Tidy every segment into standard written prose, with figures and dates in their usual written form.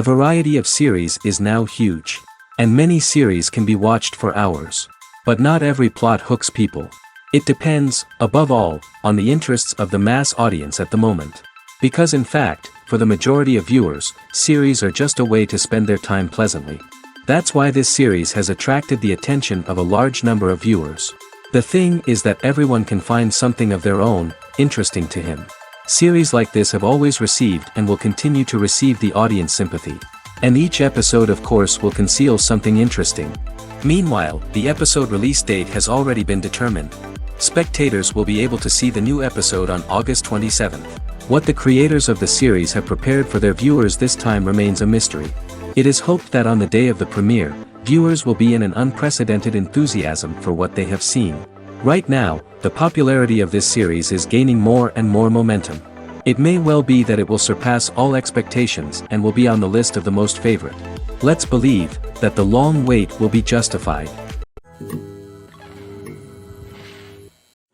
variety of series is now huge. And many series can be watched for hours. But not every plot hooks people. It depends, above all, on the interests of the mass audience at the moment. Because in fact, for the majority of viewers, series are just a way to spend their time pleasantly. That's why this series has attracted the attention of a large number of viewers. The thing is that everyone can find something of their own, interesting to him. Series like this have always received and will continue to receive the audience sympathy. And each episode of course will conceal something interesting. Meanwhile, the episode release date has already been determined. Spectators will be able to see the new episode on August 27th. What the creators of the series have prepared for their viewers this time remains a mystery. It is hoped that on the day of the premiere, viewers will be in an unprecedented enthusiasm for what they have seen. Right now, the popularity of this series is gaining more and more momentum. It may well be that it will surpass all expectations and will be on the list of the most favorite. Let's believe that the long wait will be justified.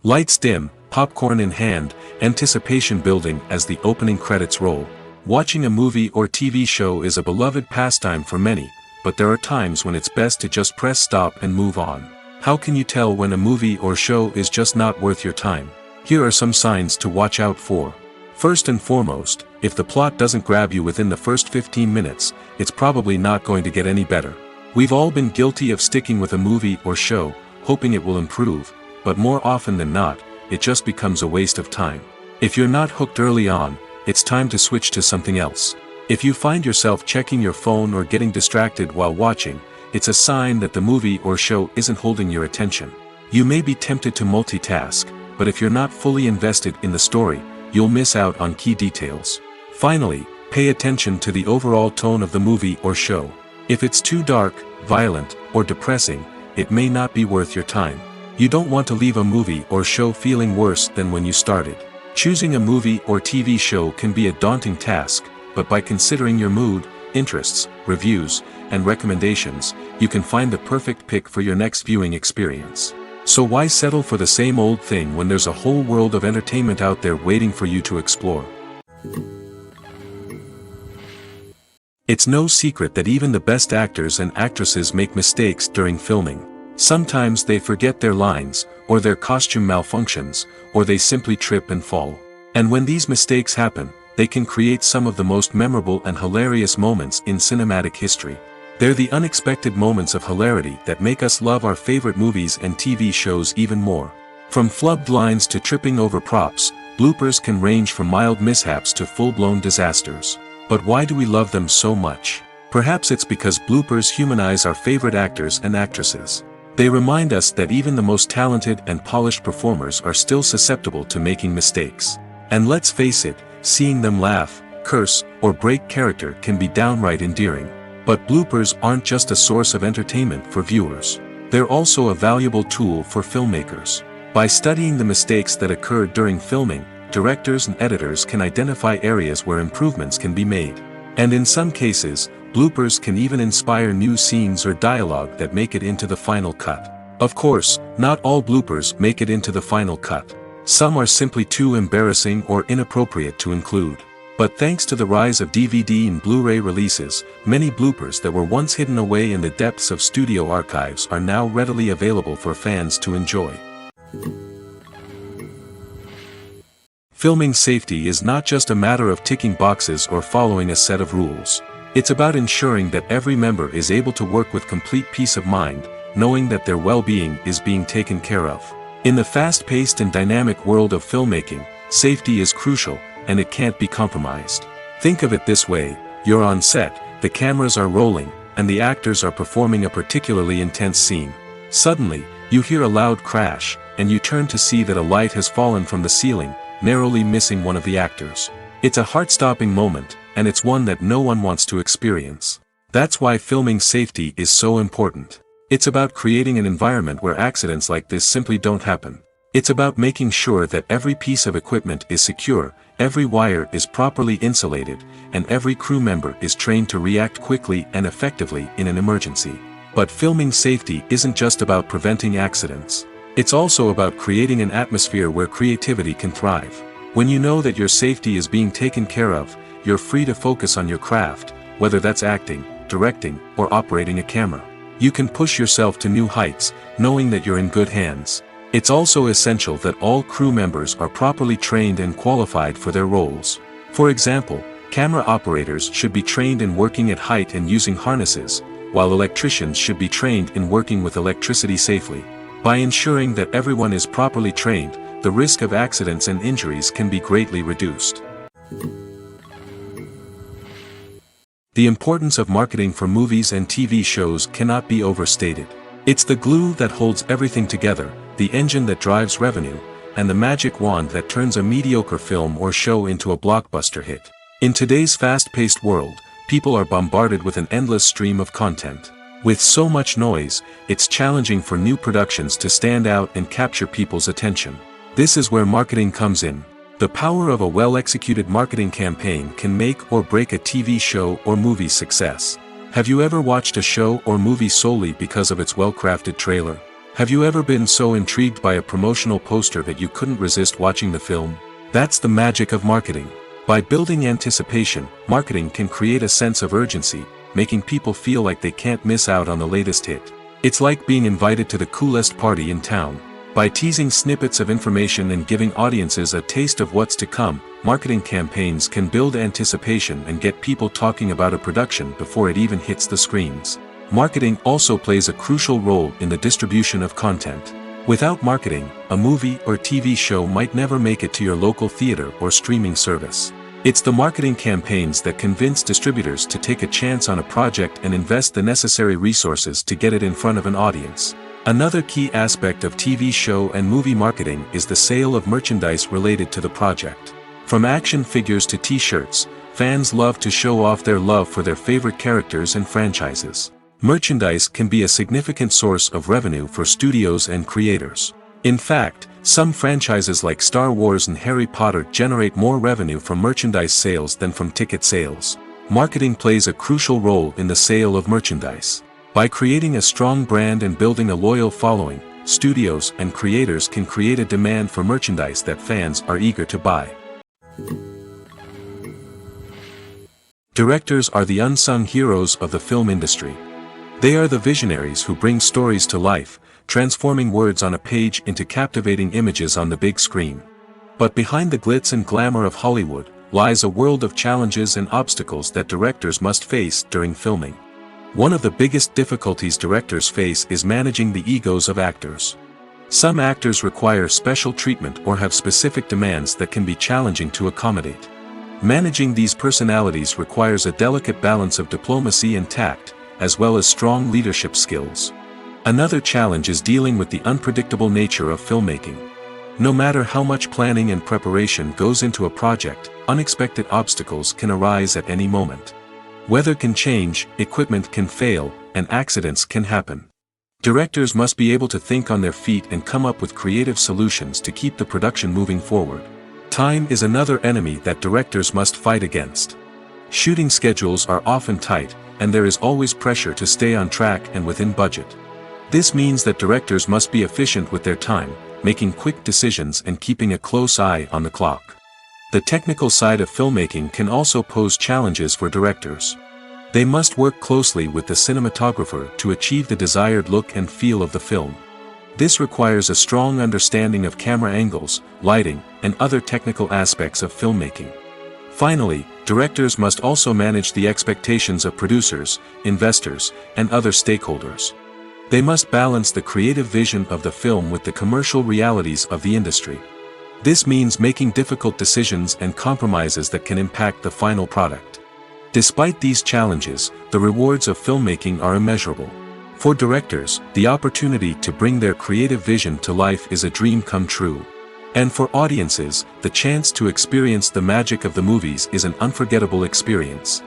Lights dim, popcorn in hand, anticipation building as the opening credits roll. Watching a movie or TV show is a beloved pastime for many, but there are times when it's best to just press stop and move on. How can you tell when a movie or show is just not worth your time? Here are some signs to watch out for. First and foremost, if the plot doesn't grab you within the first 15 minutes, it's probably not going to get any better. We've all been guilty of sticking with a movie or show, hoping it will improve, but more often than not, it just becomes a waste of time. If you're not hooked early on, it's time to switch to something else. If you find yourself checking your phone or getting distracted while watching, it's a sign that the movie or show isn't holding your attention. You may be tempted to multitask, but if you're not fully invested in the story, you'll miss out on key details. Finally, pay attention to the overall tone of the movie or show. If it's too dark, violent, or depressing, it may not be worth your time. You don't want to leave a movie or show feeling worse than when you started. Choosing a movie or TV show can be a daunting task, but by considering your mood, interests, reviews, and recommendations, you can find the perfect pick for your next viewing experience. So why settle for the same old thing when there's a whole world of entertainment out there waiting for you to explore? It's no secret that even the best actors and actresses make mistakes during filming. Sometimes they forget their lines, or their costume malfunctions, or they simply trip and fall. And when these mistakes happen, they can create some of the most memorable and hilarious moments in cinematic history. They're the unexpected moments of hilarity that make us love our favorite movies and TV shows even more. From flubbed lines to tripping over props, bloopers can range from mild mishaps to full-blown disasters. But why do we love them so much? Perhaps it's because bloopers humanize our favorite actors and actresses. They remind us that even the most talented and polished performers are still susceptible to making mistakes. And let's face it, seeing them laugh, curse, or break character can be downright endearing. But bloopers aren't just a source of entertainment for viewers. They're also a valuable tool for filmmakers. By studying the mistakes that occurred during filming, directors and editors can identify areas where improvements can be made. And in some cases, bloopers can even inspire new scenes or dialogue that make it into the final cut. Of course, not all bloopers make it into the final cut. Some are simply too embarrassing or inappropriate to include. But thanks to the rise of DVD and Blu-ray releases, many bloopers that were once hidden away in the depths of studio archives are now readily available for fans to enjoy. Filming safety is not just a matter of ticking boxes or following a set of rules. It's about ensuring that every member is able to work with complete peace of mind, knowing that their well-being is being taken care of. In the fast-paced and dynamic world of filmmaking, safety is crucial, and it can't be compromised. Think of it this way: you're on set, the cameras are rolling, and the actors are performing a particularly intense scene. Suddenly, you hear a loud crash, and you turn to see that a light has fallen from the ceiling, narrowly missing one of the actors. It's a heart-stopping moment, and it's one that no one wants to experience. That's why filming safety is so important. It's about creating an environment where accidents like this simply don't happen. It's about making sure that every piece of equipment is secure, every wire is properly insulated, and every crew member is trained to react quickly and effectively in an emergency. But filming safety isn't just about preventing accidents. It's also about creating an atmosphere where creativity can thrive. When you know that your safety is being taken care of, you're free to focus on your craft, whether that's acting, directing, or operating a camera. You can push yourself to new heights, knowing that you're in good hands. It's also essential that all crew members are properly trained and qualified for their roles. For example, camera operators should be trained in working at height and using harnesses, while electricians should be trained in working with electricity safely. By ensuring that everyone is properly trained, the risk of accidents and injuries can be greatly reduced. The importance of marketing for movies and TV shows cannot be overstated. It's the glue that holds everything together, the engine that drives revenue, and the magic wand that turns a mediocre film or show into a blockbuster hit. In today's fast-paced world, people are bombarded with an endless stream of content. With so much noise, it's challenging for new productions to stand out and capture people's attention. This is where marketing comes in. The power of a well-executed marketing campaign can make or break a TV show or movie's success. Have you ever watched a show or movie solely because of its well-crafted trailer? Have you ever been so intrigued by a promotional poster that you couldn't resist watching the film? That's the magic of marketing. By building anticipation, marketing can create a sense of urgency, making people feel like they can't miss out on the latest hit. It's like being invited to the coolest party in town. By teasing snippets of information and giving audiences a taste of what's to come, marketing campaigns can build anticipation and get people talking about a production before it even hits the screens. Marketing also plays a crucial role in the distribution of content. Without marketing, a movie or TV show might never make it to your local theater or streaming service. It's the marketing campaigns that convince distributors to take a chance on a project and invest the necessary resources to get it in front of an audience. Another key aspect of TV show and movie marketing is the sale of merchandise related to the project. From action figures to t-shirts, fans love to show off their love for their favorite characters and franchises. Merchandise can be a significant source of revenue for studios and creators. In fact, some franchises like Star Wars and Harry Potter generate more revenue from merchandise sales than from ticket sales. Marketing plays a crucial role in the sale of merchandise. By creating a strong brand and building a loyal following, studios and creators can create a demand for merchandise that fans are eager to buy. Directors are the unsung heroes of the film industry. They are the visionaries who bring stories to life, transforming words on a page into captivating images on the big screen. But behind the glitz and glamour of Hollywood, lies a world of challenges and obstacles that directors must face during filming. One of the biggest difficulties directors face is managing the egos of actors. Some actors require special treatment or have specific demands that can be challenging to accommodate. Managing these personalities requires a delicate balance of diplomacy and tact, as well as strong leadership skills. Another challenge is dealing with the unpredictable nature of filmmaking. No matter how much planning and preparation goes into a project, unexpected obstacles can arise at any moment. Weather can change, equipment can fail, and accidents can happen. Directors must be able to think on their feet and come up with creative solutions to keep the production moving forward. Time is another enemy that directors must fight against. Shooting schedules are often tight, and there is always pressure to stay on track and within budget. This means that directors must be efficient with their time, making quick decisions and keeping a close eye on the clock. The technical side of filmmaking can also pose challenges for directors. They must work closely with the cinematographer to achieve the desired look and feel of the film. This requires a strong understanding of camera angles, lighting, and other technical aspects of filmmaking. Finally, directors must also manage the expectations of producers, investors, and other stakeholders. They must balance the creative vision of the film with the commercial realities of the industry. This means making difficult decisions and compromises that can impact the final product. Despite these challenges, the rewards of filmmaking are immeasurable. For directors, the opportunity to bring their creative vision to life is a dream come true. And for audiences, the chance to experience the magic of the movies is an unforgettable experience.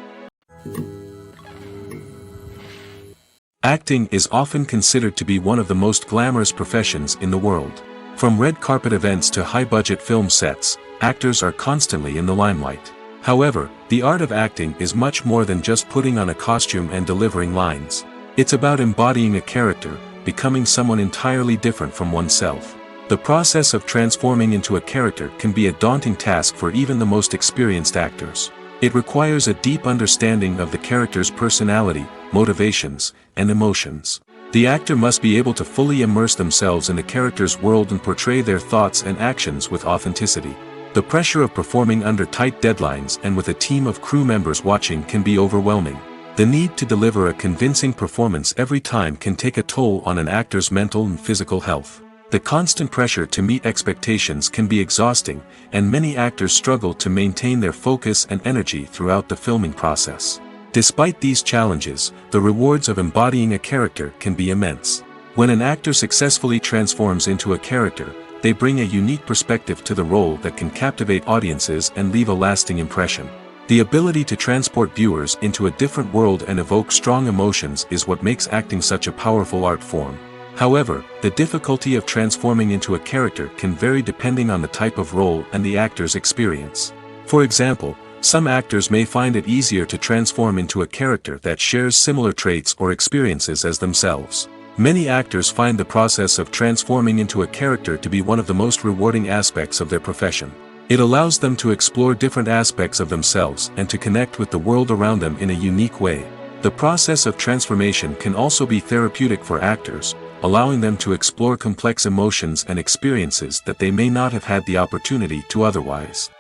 Acting is often considered to be one of the most glamorous professions in the world. From red carpet events to high-budget film sets, actors are constantly in the limelight. However, the art of acting is much more than just putting on a costume and delivering lines. It's about embodying a character, becoming someone entirely different from oneself. The process of transforming into a character can be a daunting task for even the most experienced actors. It requires a deep understanding of the character's personality, motivations, and emotions. The actor must be able to fully immerse themselves in the character's world and portray their thoughts and actions with authenticity. The pressure of performing under tight deadlines and with a team of crew members watching can be overwhelming. The need to deliver a convincing performance every time can take a toll on an actor's mental and physical health. The constant pressure to meet expectations can be exhausting, and many actors struggle to maintain their focus and energy throughout the filming process. Despite these challenges, the rewards of embodying a character can be immense. When an actor successfully transforms into a character, they bring a unique perspective to the role that can captivate audiences and leave a lasting impression. The ability to transport viewers into a different world and evoke strong emotions is what makes acting such a powerful art form. However, the difficulty of transforming into a character can vary depending on the type of role and the actor's experience. For example, some actors may find it easier to transform into a character that shares similar traits or experiences as themselves. Many actors find the process of transforming into a character to be one of the most rewarding aspects of their profession. It allows them to explore different aspects of themselves and to connect with the world around them in a unique way. The process of transformation can also be therapeutic for actors, allowing them to explore complex emotions and experiences that they may not have had the opportunity to otherwise.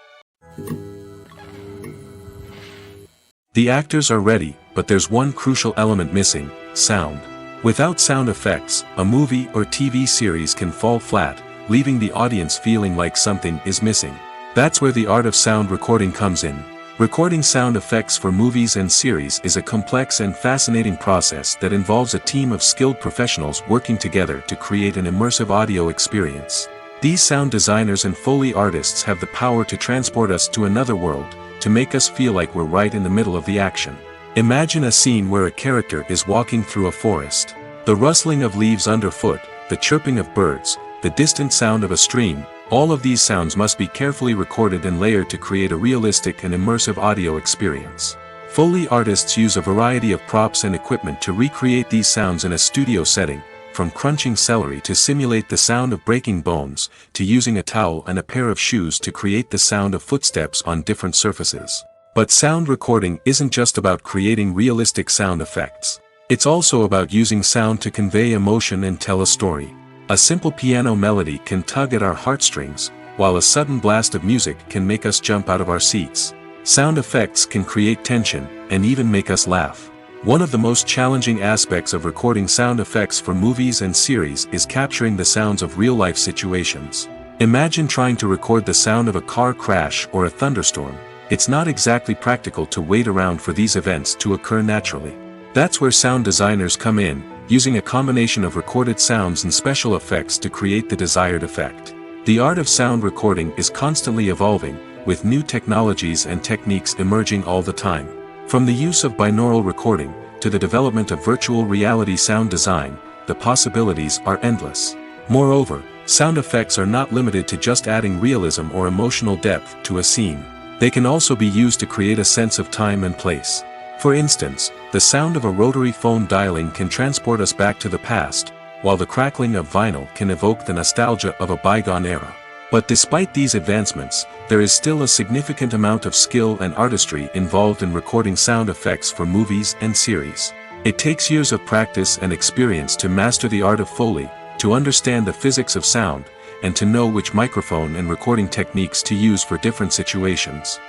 The actors are ready, but there's one crucial element missing: sound. Without sound effects, a movie or TV series can fall flat, leaving the audience feeling like something is missing. That's where the art of sound recording comes in. Recording sound effects for movies and series is a complex and fascinating process that involves a team of skilled professionals working together to create an immersive audio experience. These sound designers and Foley artists have the power to transport us to another world, to make us feel like we're right in the middle of the action. Imagine a scene where a character is walking through a forest. The rustling of leaves underfoot, the chirping of birds, the distant sound of a stream, all of these sounds must be carefully recorded and layered to create a realistic and immersive audio experience. Foley artists use a variety of props and equipment to recreate these sounds in a studio setting, from crunching celery to simulate the sound of breaking bones, to using a towel and a pair of shoes to create the sound of footsteps on different surfaces. But sound recording isn't just about creating realistic sound effects. It's also about using sound to convey emotion and tell a story. A simple piano melody can tug at our heartstrings, while a sudden blast of music can make us jump out of our seats. Sound effects can create tension, and even make us laugh. One of the most challenging aspects of recording sound effects for movies and series is capturing the sounds of real-life situations. Imagine trying to record the sound of a car crash or a thunderstorm. It's not exactly practical to wait around for these events to occur naturally. That's where sound designers come in, using a combination of recorded sounds and special effects to create the desired effect. The art of sound recording is constantly evolving, with new technologies and techniques emerging all the time. From the use of binaural recording, to the development of virtual reality sound design, the possibilities are endless. Moreover, sound effects are not limited to just adding realism or emotional depth to a scene. They can also be used to create a sense of time and place. For instance, the sound of a rotary phone dialing can transport us back to the past, while the crackling of vinyl can evoke the nostalgia of a bygone era. But despite these advancements, there is still a significant amount of skill and artistry involved in recording sound effects for movies and series. It takes years of practice and experience to master the art of Foley, to understand the physics of sound, and to know which microphone and recording techniques to use for different situations.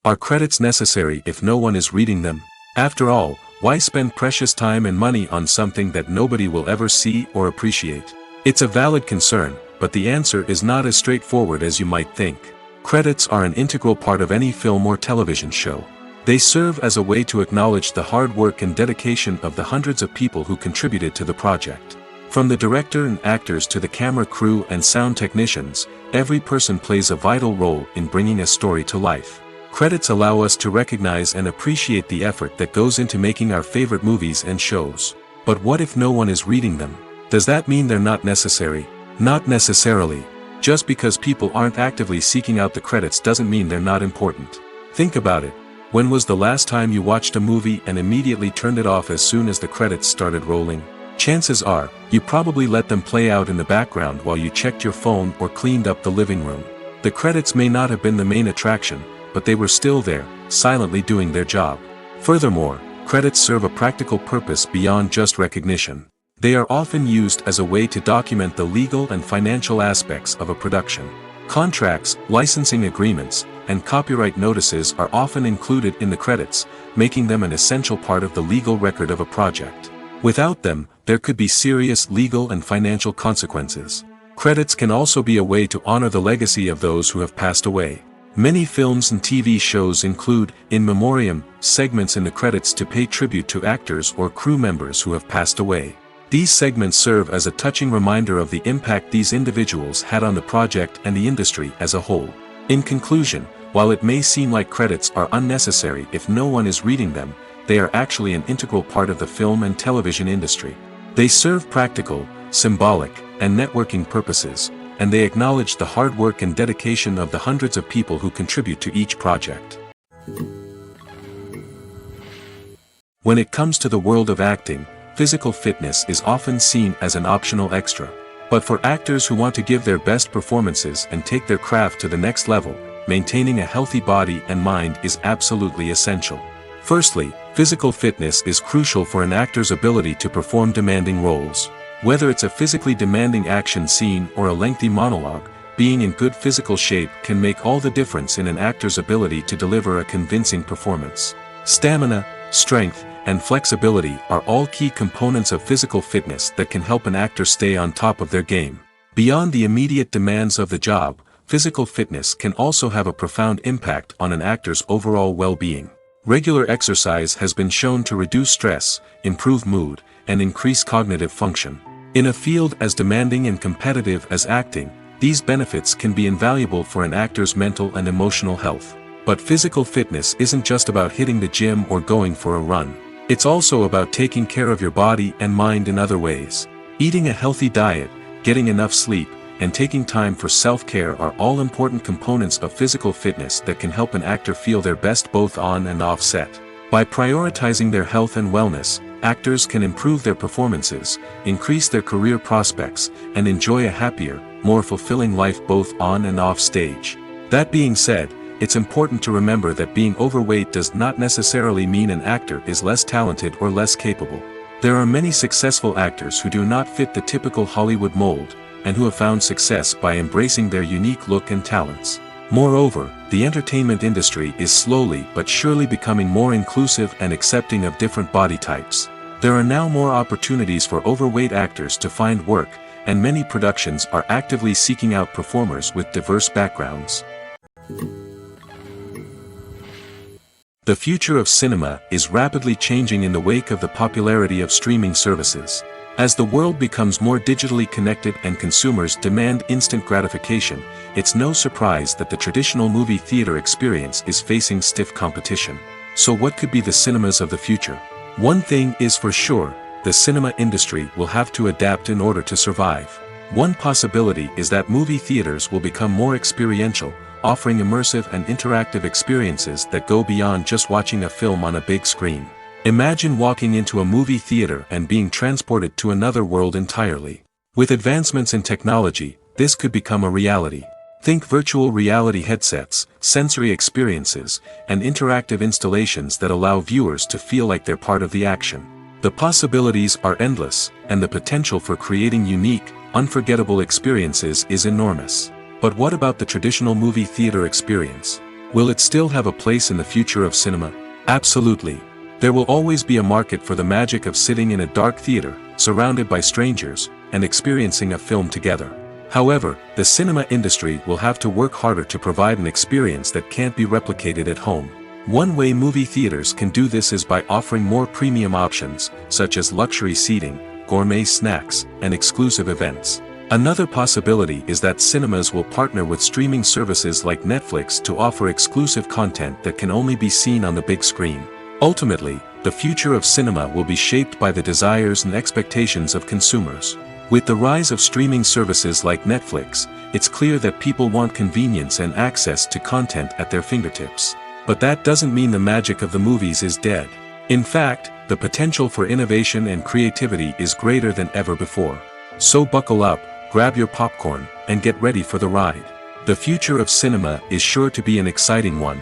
Are credits necessary if no one is reading them? After all, why spend precious time and money on something that nobody will ever see or appreciate? It's a valid concern, but the answer is not as straightforward as you might think. Credits are an integral part of any film or television show. They serve as a way to acknowledge the hard work and dedication of the hundreds of people who contributed to the project. From the director and actors to the camera crew and sound technicians, every person plays a vital role in bringing a story to life. Credits allow us to recognize and appreciate the effort that goes into making our favorite movies and shows. But what if no one is reading them? Does that mean they're not necessary? Not necessarily. Just because people aren't actively seeking out the credits doesn't mean they're not important. Think about it. When was the last time you watched a movie and immediately turned it off as soon as the credits started rolling? Chances are, you probably let them play out in the background while you checked your phone or cleaned up the living room. The credits may not have been the main attraction, but they were still there, silently doing their job. Furthermore, credits serve a practical purpose beyond just recognition. They are often used as a way to document the legal and financial aspects of a production. Contracts, licensing agreements, and copyright notices are often included in the credits, making them an essential part of the legal record of a project. Without them, there could be serious legal and financial consequences. Credits can also be a way to honor the legacy of those who have passed away. Many films and TV shows include, in memoriam, segments in the credits to pay tribute to actors or crew members who have passed away. These segments serve as a touching reminder of the impact these individuals had on the project and the industry as a whole. In conclusion, while it may seem like credits are unnecessary if no one is reading them, they are actually an integral part of the film and television industry. They serve practical, symbolic, and networking purposes, and they acknowledge the hard work and dedication of the hundreds of people who contribute to each project. When it comes to the world of acting, physical fitness is often seen as an optional extra. But for actors who want to give their best performances and take their craft to the next level, maintaining a healthy body and mind is absolutely essential. Firstly, physical fitness is crucial for an actor's ability to perform demanding roles. Whether it's a physically demanding action scene or a lengthy monologue, being in good physical shape can make all the difference in an actor's ability to deliver a convincing performance. Stamina, strength, and flexibility are all key components of physical fitness that can help an actor stay on top of their game. Beyond the immediate demands of the job, physical fitness can also have a profound impact on an actor's overall well-being. Regular exercise has been shown to reduce stress, improve mood, and increase cognitive function. In a field as demanding and competitive as acting, these benefits can be invaluable for an actor's mental and emotional health. But physical fitness isn't just about hitting the gym or going for a run. It's also about taking care of your body and mind in other ways. Eating a healthy diet, getting enough sleep, and taking time for self-care are all important components of physical fitness that can help an actor feel their best both on and off set. By prioritizing their health and wellness, actors can improve their performances, increase their career prospects, and enjoy a happier, more fulfilling life both on and off stage. That being said, it's important to remember that being overweight does not necessarily mean an actor is less talented or less capable. There are many successful actors who do not fit the typical Hollywood mold, and who have found success by embracing their unique look and talents. Moreover, the entertainment industry is slowly but surely becoming more inclusive and accepting of different body types. There are now more opportunities for overweight actors to find work, and many productions are actively seeking out performers with diverse backgrounds. The future of cinema is rapidly changing in the wake of the popularity of streaming services. As the world becomes more digitally connected and consumers demand instant gratification, it's no surprise that the traditional movie theater experience is facing stiff competition. So what could be the cinemas of the future? One thing is for sure, the cinema industry will have to adapt in order to survive. One possibility is that movie theaters will become more experiential, offering immersive and interactive experiences that go beyond just watching a film on a big screen. Imagine walking into a movie theater and being transported to another world entirely. With advancements in technology, this could become a reality. Think virtual reality headsets, sensory experiences, and interactive installations that allow viewers to feel like they're part of the action. The possibilities are endless, and the potential for creating unique, unforgettable experiences is enormous. But what about the traditional movie theater experience? Will it still have a place in the future of cinema? Absolutely. There will always be a market for the magic of sitting in a dark theater, surrounded by strangers, and experiencing a film together. However, the cinema industry will have to work harder to provide an experience that can't be replicated at home. One way movie theaters can do this is by offering more premium options, such as luxury seating, gourmet snacks, and exclusive events. Another possibility is that cinemas will partner with streaming services like Netflix to offer exclusive content that can only be seen on the big screen. Ultimately, the future of cinema will be shaped by the desires and expectations of consumers. With the rise of streaming services like Netflix, it's clear that people want convenience and access to content at their fingertips. But that doesn't mean the magic of the movies is dead. In fact, the potential for innovation and creativity is greater than ever before. So buckle up, grab your popcorn, and get ready for the ride. The future of cinema is sure to be an exciting one.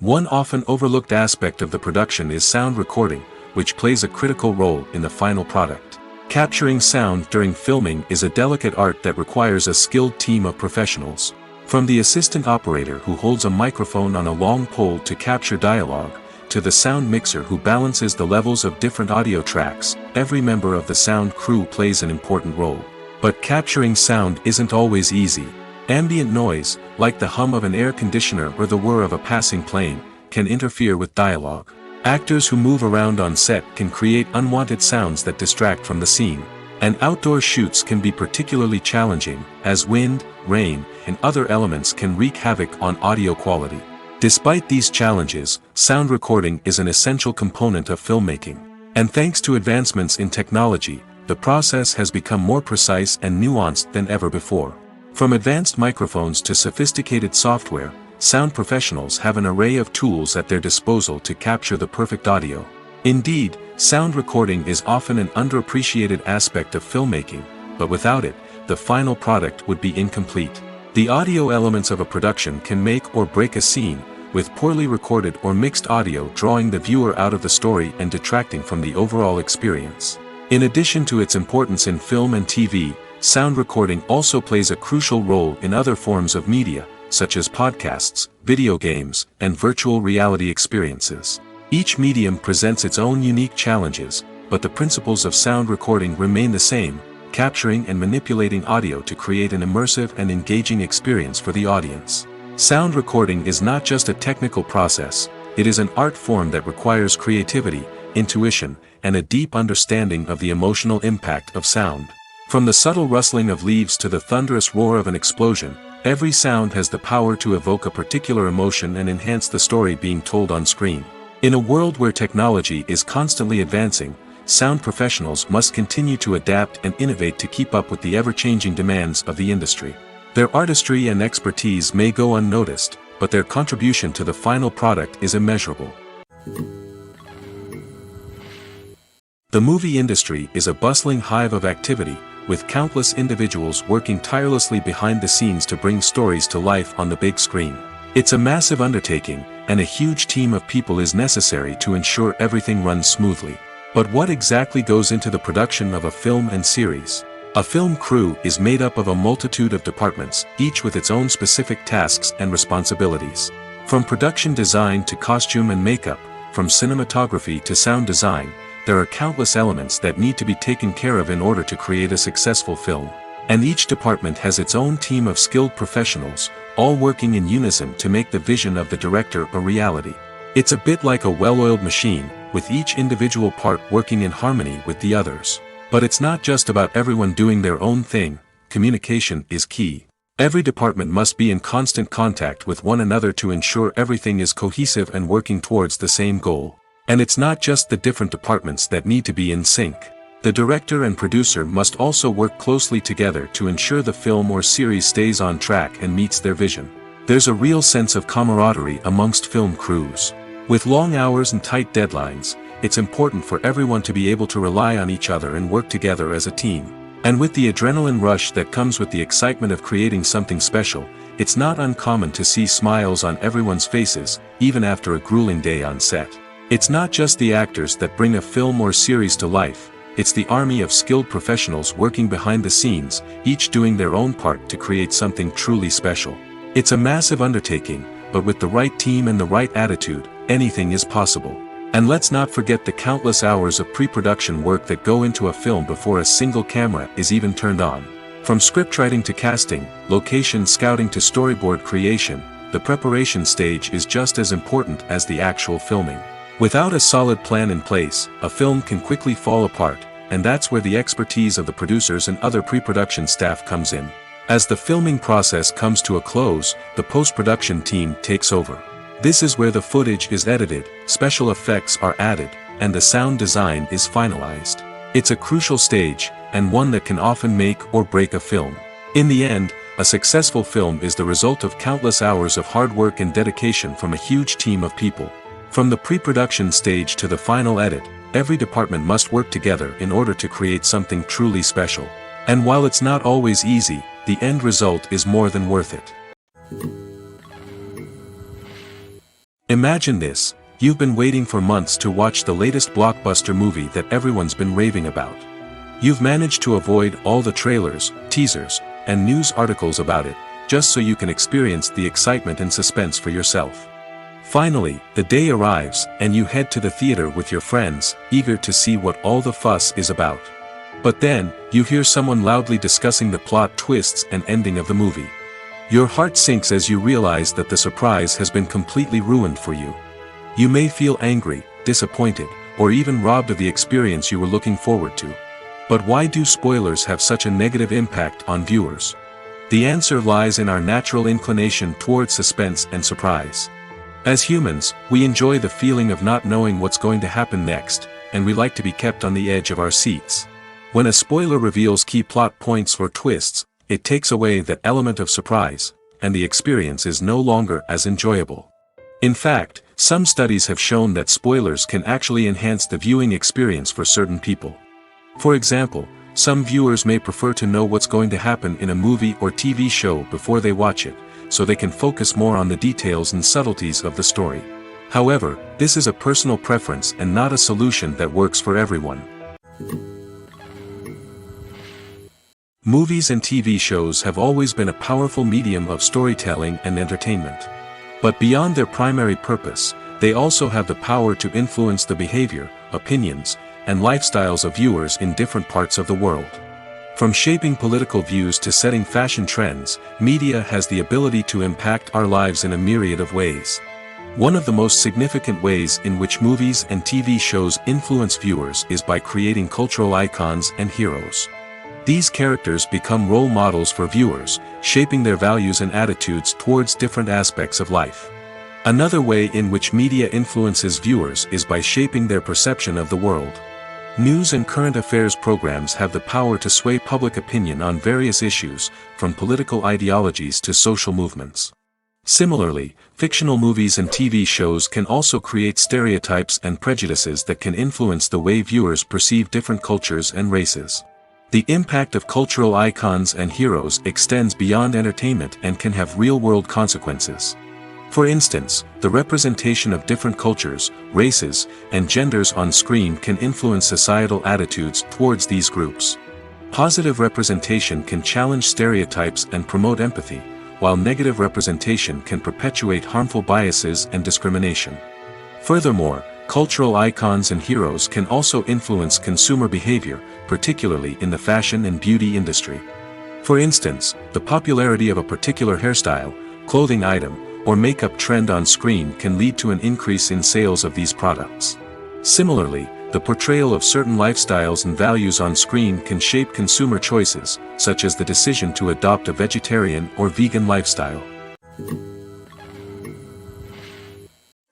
One often overlooked aspect of the production is sound recording, which plays a critical role in the final product. Capturing sound during filming is a delicate art that requires a skilled team of professionals. From the assistant operator who holds a microphone on a long pole to capture dialogue, to the sound mixer who balances the levels of different audio tracks, every member of the sound crew plays an important role. But capturing sound isn't always easy. Ambient noise, like the hum of an air conditioner or the whir of a passing plane, can interfere with dialogue. Actors who move around on set can create unwanted sounds that distract from the scene. And outdoor shoots can be particularly challenging, as wind, rain, and other elements can wreak havoc on audio quality. Despite these challenges, sound recording is an essential component of filmmaking. And thanks to advancements in technology, the process has become more precise and nuanced than ever before. From advanced microphones to sophisticated software, sound professionals have an array of tools at their disposal to capture the perfect audio. Indeed, sound recording is often an underappreciated aspect of filmmaking, but without it, the final product would be incomplete. The audio elements of a production can make or break a scene, with poorly recorded or mixed audio drawing the viewer out of the story and detracting from the overall experience. In addition to its importance in film and TV, sound recording also plays a crucial role in other forms of media, such as podcasts, video games, and virtual reality experiences. Each medium presents its own unique challenges, but the principles of sound recording remain the same: capturing and manipulating audio to create an immersive and engaging experience for the audience. Sound recording is not just a technical process, it is an art form that requires creativity, intuition, and a deep understanding of the emotional impact of sound. From the subtle rustling of leaves to the thunderous roar of an explosion, every sound has the power to evoke a particular emotion and enhance the story being told on screen. In a world where technology is constantly advancing, sound professionals must continue to adapt and innovate to keep up with the ever-changing demands of the industry. Their artistry and expertise may go unnoticed, but their contribution to the final product is immeasurable. The movie industry is a bustling hive of activity, with countless individuals working tirelessly behind the scenes to bring stories to life on the big screen. It's a massive undertaking, and a huge team of people is necessary to ensure everything runs smoothly. But what exactly goes into the production of a film and series? A film crew is made up of a multitude of departments, each with its own specific tasks and responsibilities. From production design to costume and makeup, from cinematography to sound design, there are countless elements that need to be taken care of in order to create a successful film. And each department has its own team of skilled professionals, all working in unison to make the vision of the director a reality. It's a bit like a well-oiled machine, with each individual part working in harmony with the others. But it's not just about everyone doing their own thing, communication is key. Every department must be in constant contact with one another to ensure everything is cohesive and working towards the same goal. And it's not just the different departments that need to be in sync. The director and producer must also work closely together to ensure the film or series stays on track and meets their vision. There's a real sense of camaraderie amongst film crews. With long hours and tight deadlines, it's important for everyone to be able to rely on each other and work together as a team. And with the adrenaline rush that comes with the excitement of creating something special, it's not uncommon to see smiles on everyone's faces, even after a grueling day on set. It's not just the actors that bring a film or series to life, it's the army of skilled professionals working behind the scenes, each doing their own part to create something truly special. It's a massive undertaking, but with the right team and the right attitude, anything is possible. And let's not forget the countless hours of pre-production work that go into a film before a single camera is even turned on. From scriptwriting to casting, location scouting to storyboard creation, the preparation stage is just as important as the actual filming. Without a solid plan in place, a film can quickly fall apart, and that's where the expertise of the producers and other pre-production staff comes in. As the filming process comes to a close, the post-production team takes over. This is where the footage is edited, special effects are added, and the sound design is finalized. It's a crucial stage, and one that can often make or break a film. In the end, a successful film is the result of countless hours of hard work and dedication from a huge team of people. From the pre-production stage to the final edit, every department must work together in order to create something truly special. And while it's not always easy, the end result is more than worth it. Imagine this: you've been waiting for months to watch the latest blockbuster movie that everyone's been raving about. You've managed to avoid all the trailers, teasers, and news articles about it, just so you can experience the excitement and suspense for yourself. Finally, the day arrives, and you head to the theater with your friends, eager to see what all the fuss is about. But then, you hear someone loudly discussing the plot twists and ending of the movie. Your heart sinks as you realize that the surprise has been completely ruined for you. You may feel angry, disappointed, or even robbed of the experience you were looking forward to. But why do spoilers have such a negative impact on viewers? The answer lies in our natural inclination toward suspense and surprise. As humans, we enjoy the feeling of not knowing what's going to happen next, and we like to be kept on the edge of our seats. When a spoiler reveals key plot points or twists, it takes away that element of surprise, and the experience is no longer as enjoyable. In fact, some studies have shown that spoilers can actually enhance the viewing experience for certain people. For example, some viewers may prefer to know what's going to happen in a movie or TV show before they watch it, so they can focus more on the details and subtleties of the story. However, this is a personal preference and not a solution that works for everyone. Movies and TV shows have always been a powerful medium of storytelling and entertainment. But beyond their primary purpose, they also have the power to influence the behavior, opinions, and lifestyles of viewers in different parts of the world. From shaping political views to setting fashion trends, media has the ability to impact our lives in a myriad of ways. One of the most significant ways in which movies and TV shows influence viewers is by creating cultural icons and heroes. These characters become role models for viewers, shaping their values and attitudes towards different aspects of life. Another way in which media influences viewers is by shaping their perception of the world. News and current affairs programs have the power to sway public opinion on various issues, from political ideologies to social movements. Similarly, fictional movies and TV shows can also create stereotypes and prejudices that can influence the way viewers perceive different cultures and races. The impact of cultural icons and heroes extends beyond entertainment and can have real-world consequences. For instance, the representation of different cultures, races, and genders on screen can influence societal attitudes towards these groups. Positive representation can challenge stereotypes and promote empathy, while negative representation can perpetuate harmful biases and discrimination. Furthermore, cultural icons and heroes can also influence consumer behavior, particularly in the fashion and beauty industry. For instance, the popularity of a particular hairstyle, clothing item, or makeup trend on screen can lead to an increase in sales of these products. Similarly, the portrayal of certain lifestyles and values on screen can shape consumer choices, such as the decision to adopt a vegetarian or vegan lifestyle.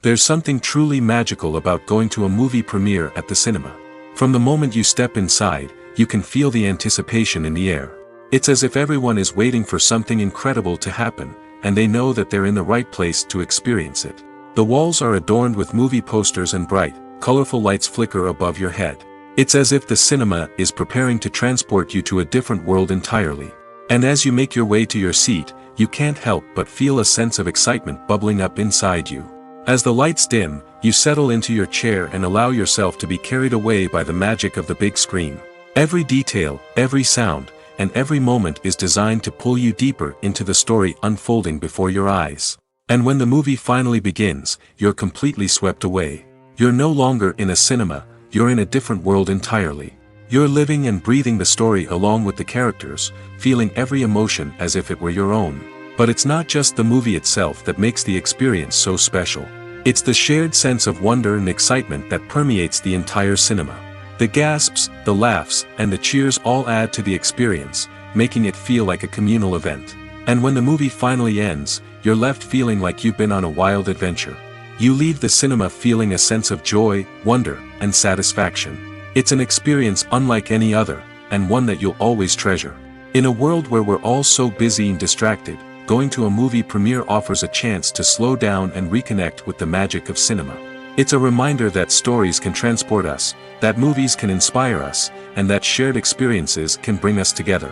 There's something truly magical about going to a movie premiere at the cinema. From the moment you step inside, you can feel the anticipation in the air. It's as if everyone is waiting for something incredible to happen, and they know that they're in the right place to experience it. The walls are adorned with movie posters and bright, colorful lights flicker above your head. It's as if the cinema is preparing to transport you to a different world entirely. And as you make your way to your seat, you can't help but feel a sense of excitement bubbling up inside you. As the lights dim, you settle into your chair and allow yourself to be carried away by the magic of the big screen. Every detail, every sound, and every moment is designed to pull you deeper into the story unfolding before your eyes. And when the movie finally begins, you're completely swept away. You're no longer in a cinema, you're in a different world entirely. You're living and breathing the story along with the characters, feeling every emotion as if it were your own. But it's not just the movie itself that makes the experience so special. It's the shared sense of wonder and excitement that permeates the entire cinema. The gasps, the laughs, and the cheers all add to the experience, making it feel like a communal event. And when the movie finally ends, you're left feeling like you've been on a wild adventure. You leave the cinema feeling a sense of joy, wonder, and satisfaction. It's an experience unlike any other, and one that you'll always treasure. In a world where we're all so busy and distracted, going to a movie premiere offers a chance to slow down and reconnect with the magic of cinema. It's a reminder that stories can transport us, that movies can inspire us, and that shared experiences can bring us together.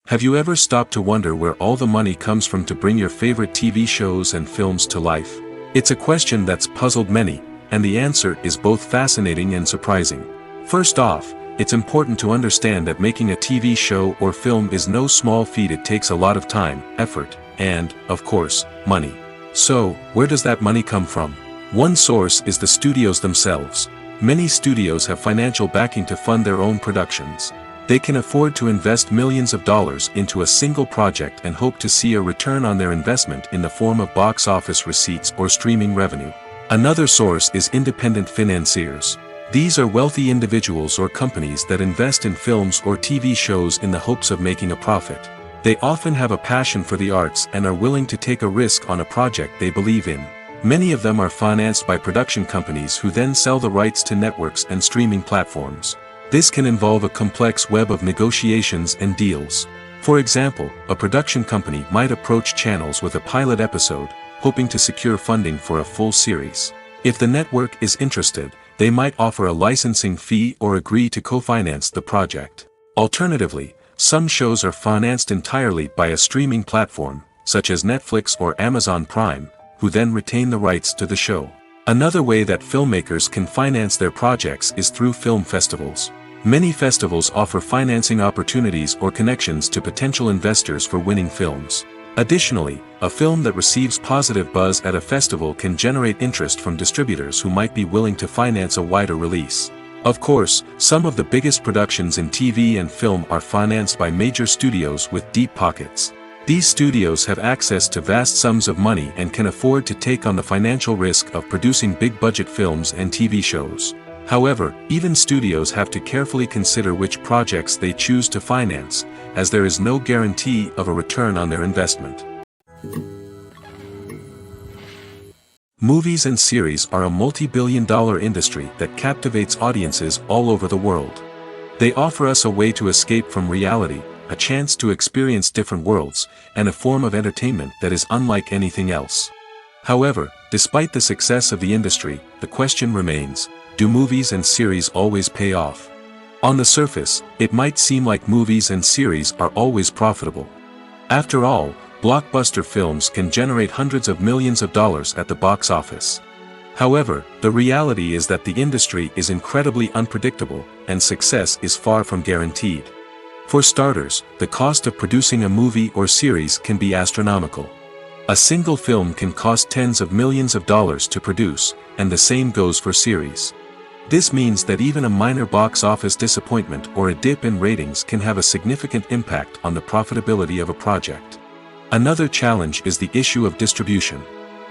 Have you ever stopped to wonder where all the money comes from to bring your favorite TV shows and films to life? It's a question that's puzzled many, and the answer is both fascinating and surprising. First off, it's important to understand that making a TV show or film is no small feat. It takes a lot of time, effort, and, of course, money. So, where does that money come from? One source is the studios themselves. Many studios have financial backing to fund their own productions. They can afford to invest millions of dollars into a single project and hope to see a return on their investment in the form of box office receipts or streaming revenue. Another source is independent financiers. These are wealthy individuals or companies that invest in films or TV shows in the hopes of making a profit. They often have a passion for the arts and are willing to take a risk on a project they believe in. Many of them are financed by production companies who then sell the rights to networks and streaming platforms. This can involve a complex web of negotiations and deals. For example, a production company might approach channels with a pilot episode, hoping to secure funding for a full series. If the network is interested, they might offer a licensing fee or agree to co-finance the project. Alternatively, some shows are financed entirely by a streaming platform, such as Netflix or Amazon Prime, who then retain the rights to the show. Another way that filmmakers can finance their projects is through film festivals. Many festivals offer financing opportunities or connections to potential investors for winning films. Additionally, a film that receives positive buzz at a festival can generate interest from distributors who might be willing to finance a wider release. Of course, some of the biggest productions in TV and film are financed by major studios with deep pockets. These studios have access to vast sums of money and can afford to take on the financial risk of producing big-budget films and TV shows. However, even studios have to carefully consider which projects they choose to finance, as there is no guarantee of a return on their investment. Movies and series are a multi-billion-dollar industry that captivates audiences all over the world. They offer us a way to escape from reality, a chance to experience different worlds, and a form of entertainment that is unlike anything else. However, despite the success of the industry, the question remains, do movies and series always pay off? On the surface, it might seem like movies and series are always profitable. After all, blockbuster films can generate hundreds of millions of dollars at the box office. However, the reality is that the industry is incredibly unpredictable, and success is far from guaranteed. For starters, the cost of producing a movie or series can be astronomical. A single film can cost tens of millions of dollars to produce, and the same goes for series. This means that even a minor box office disappointment or a dip in ratings can have a significant impact on the profitability of a project. Another challenge is the issue of distribution.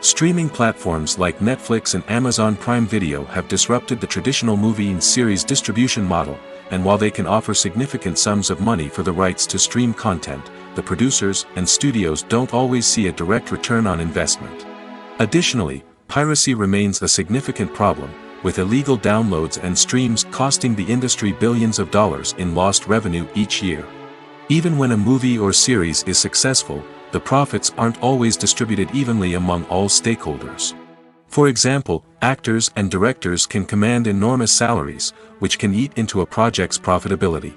Streaming platforms like Netflix and Amazon Prime Video have disrupted the traditional movie and series distribution model, and while they can offer significant sums of money for the rights to stream content, the producers and studios don't always see a direct return on investment. Additionally, piracy remains a significant problem, with illegal downloads and streams costing the industry billions of dollars in lost revenue each year. Even when a movie or series is successful, the profits aren't always distributed evenly among all stakeholders. For example, actors and directors can command enormous salaries, which can eat into a project's profitability.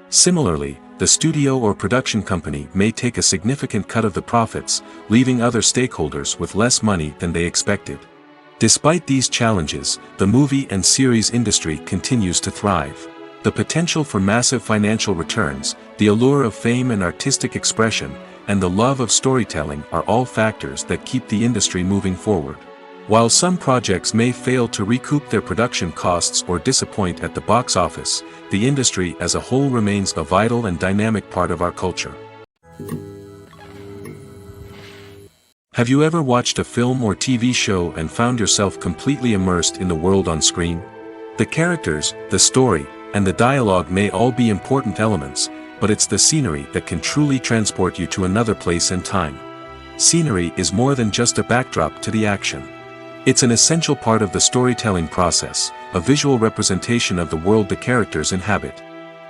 Similarly, the studio or production company may take a significant cut of the profits, leaving other stakeholders with less money than they expected. Despite these challenges, the movie and series industry continues to thrive. The potential for massive financial returns, the allure of fame and artistic expression, and the love of storytelling are all factors that keep the industry moving forward. While some projects may fail to recoup their production costs or disappoint at the box office, the industry as a whole remains a vital and dynamic part of our culture. Have you ever watched a film or TV show and found yourself completely immersed in the world on screen? The characters, the story, and the dialogue may all be important elements, but it's the scenery that can truly transport you to another place and time. Scenery is more than just a backdrop to the action. It's an essential part of the storytelling process, a visual representation of the world the characters inhabit.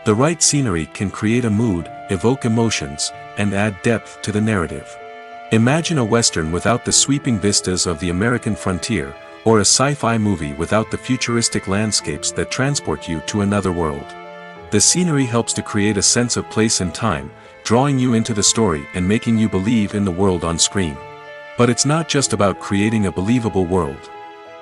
The right scenery can create a mood, evoke emotions, and add depth to the narrative. Imagine a Western without the sweeping vistas of the American frontier, or a sci-fi movie without the futuristic landscapes that transport you to another world. The scenery helps to create a sense of place and time, drawing you into the story and making you believe in the world on screen. But it's not just about creating a believable world.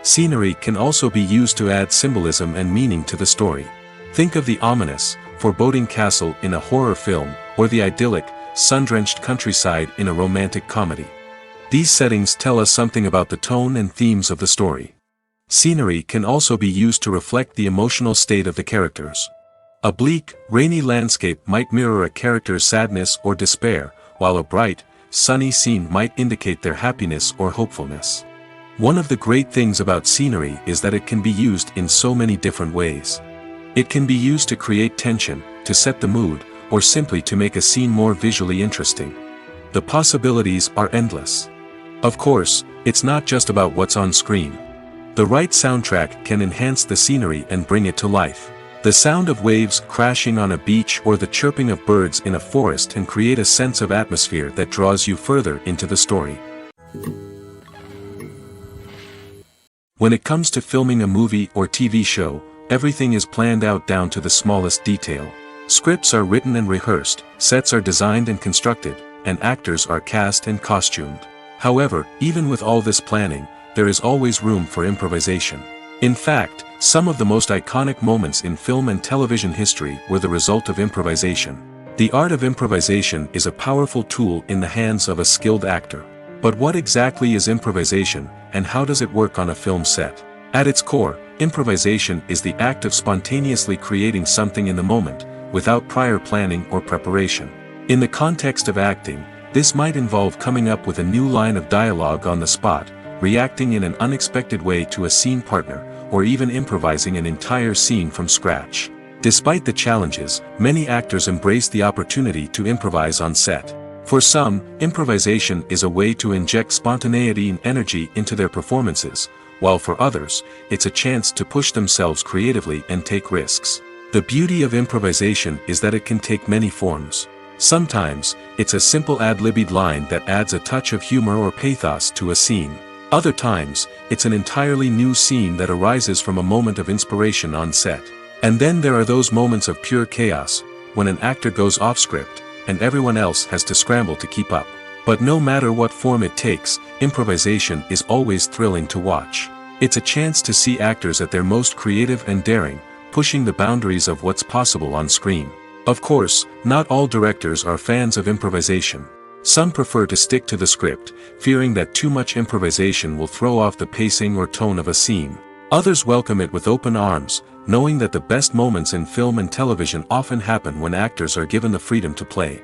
Scenery can also be used to add symbolism and meaning to the story. Think of the ominous, foreboding castle in a horror film, or the idyllic, sun-drenched countryside in a romantic comedy. These settings tell us something about the tone and themes of the story. Scenery can also be used to reflect the emotional state of the characters. A bleak, rainy landscape might mirror a character's sadness or despair, while a bright, sunny scene might indicate their happiness or hopefulness. One of the great things about scenery is that it can be used in so many different ways. It can be used to create tension, to set the mood, or simply to make a scene more visually interesting. The possibilities are endless. Of course, it's not just about what's on screen. The right soundtrack can enhance the scenery and bring it to life. The sound of waves crashing on a beach or the chirping of birds in a forest can create a sense of atmosphere that draws you further into the story. When it comes to filming a movie or TV show, everything is planned out down to the smallest detail. Scripts are written and rehearsed, sets are designed and constructed, and actors are cast and costumed. However, even with all this planning, there is always room for improvisation. In fact, some of the most iconic moments in film and television history were the result of improvisation. The art of improvisation is a powerful tool in the hands of a skilled actor. But what exactly is improvisation, and how does it work on a film set? At its core, improvisation is the act of spontaneously creating something in the moment, without prior planning or preparation. In the context of acting, this might involve coming up with a new line of dialogue on the spot, reacting in an unexpected way to a scene partner, or even improvising an entire scene from scratch. Despite the challenges, many actors embrace the opportunity to improvise on set. For some, improvisation is a way to inject spontaneity and energy into their performances, while for others, it's a chance to push themselves creatively and take risks. The beauty of improvisation is that it can take many forms. Sometimes, it's a simple ad-libbed line that adds a touch of humor or pathos to a scene. Other times, it's an entirely new scene that arises from a moment of inspiration on set. And then there are those moments of pure chaos, when an actor goes off script, and everyone else has to scramble to keep up. But no matter what form it takes, improvisation is always thrilling to watch. It's a chance to see actors at their most creative and daring, pushing the boundaries of what's possible on screen. Of course, not all directors are fans of improvisation. Some prefer to stick to the script, fearing that too much improvisation will throw off the pacing or tone of a scene. Others welcome it with open arms, knowing that the best moments in film and television often happen when actors are given the freedom to play.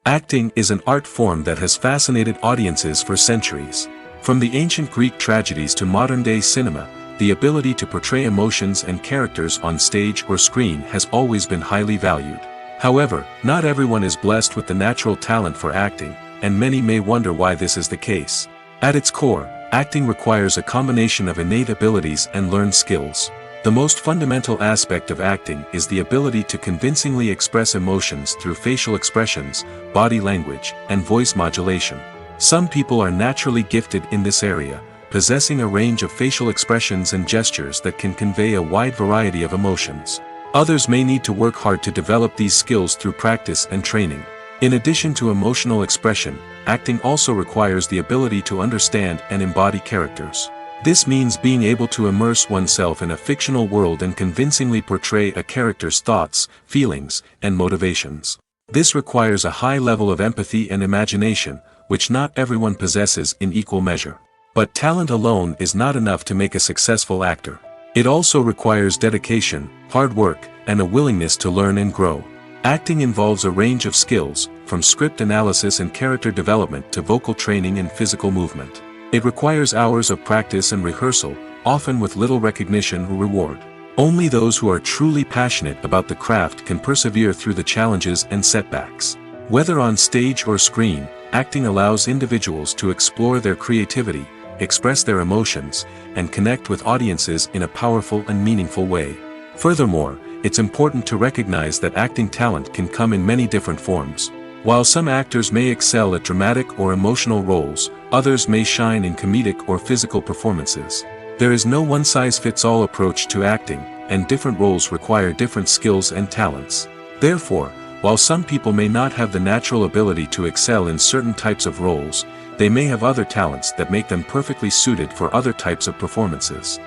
Acting is an art form that has fascinated audiences for centuries. From the ancient Greek tragedies to modern-day cinema, the ability to portray emotions and characters on stage or screen has always been highly valued. However, not everyone is blessed with the natural talent for acting, and many may wonder why this is the case. At its core, acting requires a combination of innate abilities and learned skills. The most fundamental aspect of acting is the ability to convincingly express emotions through facial expressions, body language, and voice modulation. Some people are naturally gifted in this area, possessing a range of facial expressions and gestures that can convey a wide variety of emotions. Others may need to work hard to develop these skills through practice and training. In addition to emotional expression, acting also requires the ability to understand and embody characters. This means being able to immerse oneself in a fictional world and convincingly portray a character's thoughts, feelings, and motivations. This requires a high level of empathy and imagination, which not everyone possesses in equal measure. But talent alone is not enough to make a successful actor. It also requires dedication, hard work, and a willingness to learn and grow. Acting involves a range of skills, from script analysis and character development to vocal training and physical movement. It requires hours of practice and rehearsal, often with little recognition or reward. Only those who are truly passionate about the craft can persevere through the challenges and setbacks. Whether on stage or screen, acting allows individuals to explore their creativity, express their emotions, and connect with audiences in a powerful and meaningful way. Furthermore, it's important to recognize that acting talent can come in many different forms. While some actors may excel at dramatic or emotional roles, others may shine in comedic or physical performances. There is no one-size-fits-all approach to acting, and different roles require different skills and talents. Therefore, while some people may not have the natural ability to excel in certain types of roles, they may have other talents that make them perfectly suited for other types of performances.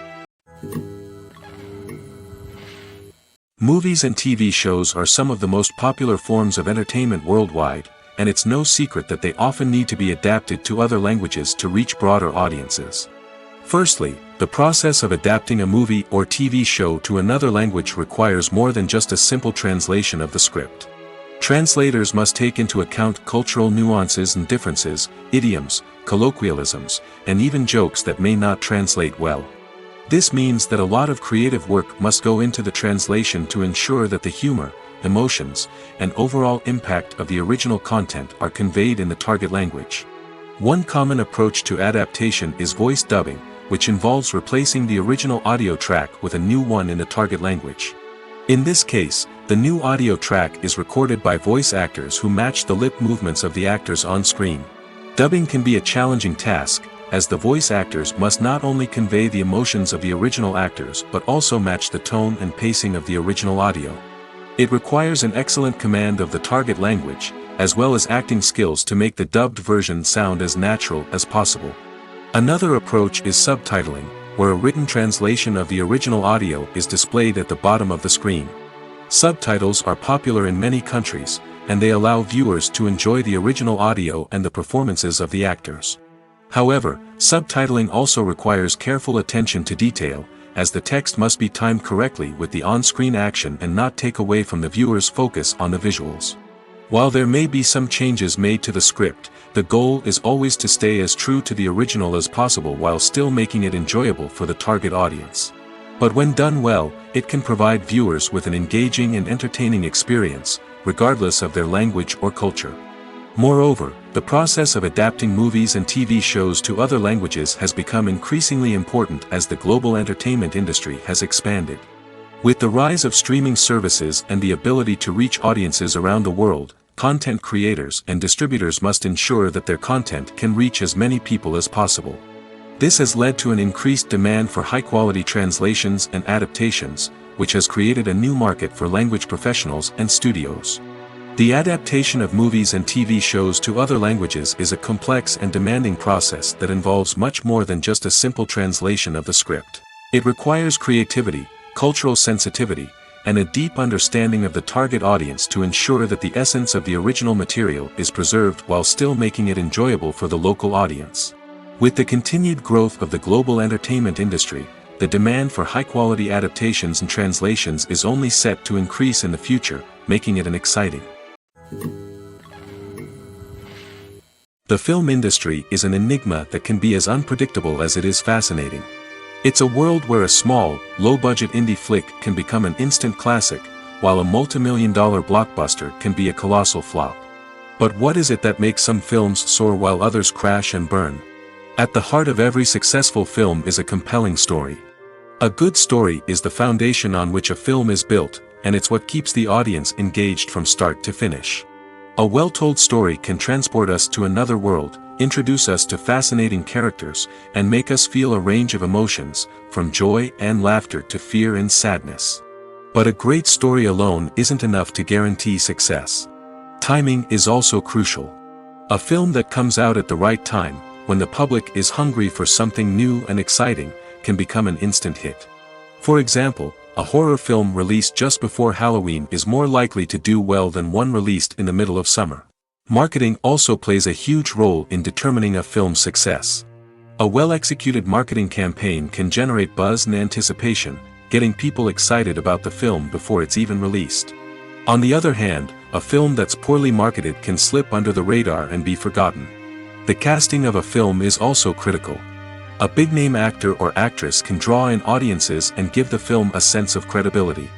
Movies and TV shows are some of the most popular forms of entertainment worldwide, and it's no secret that they often need to be adapted to other languages to reach broader audiences. Firstly, the process of adapting a movie or TV show to another language requires more than just a simple translation of the script. Translators must take into account cultural nuances and differences, idioms, colloquialisms, and even jokes that may not translate well. This means that a lot of creative work must go into the translation to ensure that the humor, emotions, and overall impact of the original content are conveyed in the target language. One common approach to adaptation is voice dubbing, which involves replacing the original audio track with a new one in the target language. In this case, the new audio track is recorded by voice actors who match the lip movements of the actors on screen. Dubbing can be a challenging task, as the voice actors must not only convey the emotions of the original actors but also match the tone and pacing of the original audio. It requires an excellent command of the target language, as well as acting skills to make the dubbed version sound as natural as possible. Another approach is subtitling, where a written translation of the original audio is displayed at the bottom of the screen. Subtitles are popular in many countries, and they allow viewers to enjoy the original audio and the performances of the actors. However, subtitling also requires careful attention to detail, as the text must be timed correctly with the on-screen action and not take away from the viewer's focus on the visuals. While there may be some changes made to the script, the goal is always to stay as true to the original as possible while still making it enjoyable for the target audience. But when done well, it can provide viewers with an engaging and entertaining experience, regardless of their language or culture. Moreover, the process of adapting movies and TV shows to other languages has become increasingly important as the global entertainment industry has expanded. With the rise of streaming services and the ability to reach audiences around the world, content creators and distributors must ensure that their content can reach as many people as possible. This has led to an increased demand for high-quality translations and adaptations, which has created a new market for language professionals and studios. The adaptation of movies and TV shows to other languages is a complex and demanding process that involves much more than just a simple translation of the script. It requires creativity, cultural sensitivity, and a deep understanding of the target audience to ensure that the essence of the original material is preserved while still making it enjoyable for the local audience. With the continued growth of the global entertainment industry, the demand for high-quality adaptations and translations is only set to increase in the future, making it an exciting. The film industry is an enigma that can be as unpredictable as it is fascinating. It's a world where a small, low-budget indie flick can become an instant classic, while a multi-million-dollar blockbuster can be a colossal flop. But what is it that makes some films soar while others crash and burn? At the heart of every successful film is a compelling story. A good story is the foundation on which a film is built, and it's what keeps the audience engaged from start to finish. A well-told story can transport us to another world, introduce us to fascinating characters, and make us feel a range of emotions, from joy and laughter to fear and sadness. But a great story alone isn't enough to guarantee success. Timing is also crucial. A film that comes out at the right time, when the public is hungry for something new and exciting, can become an instant hit. For example, a horror film released just before Halloween is more likely to do well than one released in the middle of summer. Marketing also plays a huge role in determining a film's success. A well-executed marketing campaign can generate buzz and anticipation, getting people excited about the film before it's even released. On the other hand, a film that's poorly marketed can slip under the radar and be forgotten. The casting of a film is also critical. A big-name actor or actress can draw in audiences and give the film a sense of credibility.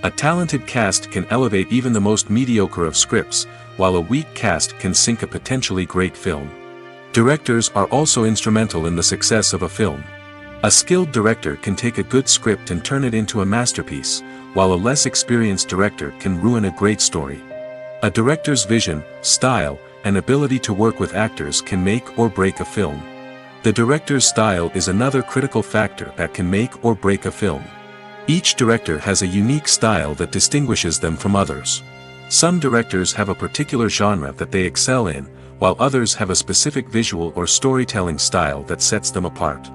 A talented cast can elevate even the most mediocre of scripts, while a weak cast can sink a potentially great film. Directors are also instrumental in the success of a film. A skilled director can take a good script and turn it into a masterpiece, while a less experienced director can ruin a great story. A director's vision, style, and ability to work with actors can make or break a film. The director's style is another critical factor that can make or break a film. Each director has a unique style that distinguishes them from others. Some directors have a particular genre that they excel in, while others have a specific visual or storytelling style that sets them apart.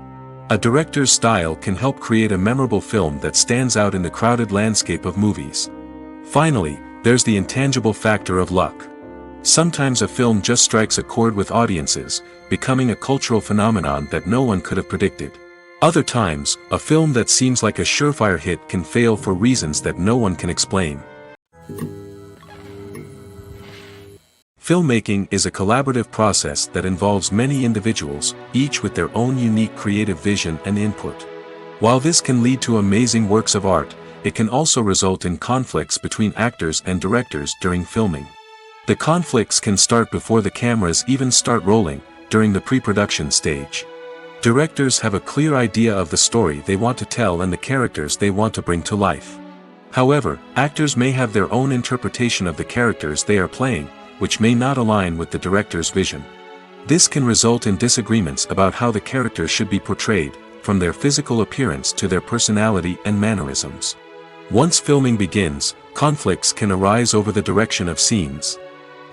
A director's style can help create a memorable film that stands out in the crowded landscape of movies. Finally, there's the intangible factor of luck. Sometimes a film just strikes a chord with audiences, becoming a cultural phenomenon that no one could have predicted. Other times, a film that seems like a surefire hit can fail for reasons that no one can explain. Filmmaking is a collaborative process that involves many individuals, each with their own unique creative vision and input. While this can lead to amazing works of art, it can also result in conflicts between actors and directors during filming. The conflicts can start before the cameras even start rolling, during the pre-production stage. Directors have a clear idea of the story they want to tell and the characters they want to bring to life. However, actors may have their own interpretation of the characters they are playing, which may not align with the director's vision. This can result in disagreements about how the characters should be portrayed, from their physical appearance to their personality and mannerisms. Once filming begins, conflicts can arise over the direction of scenes.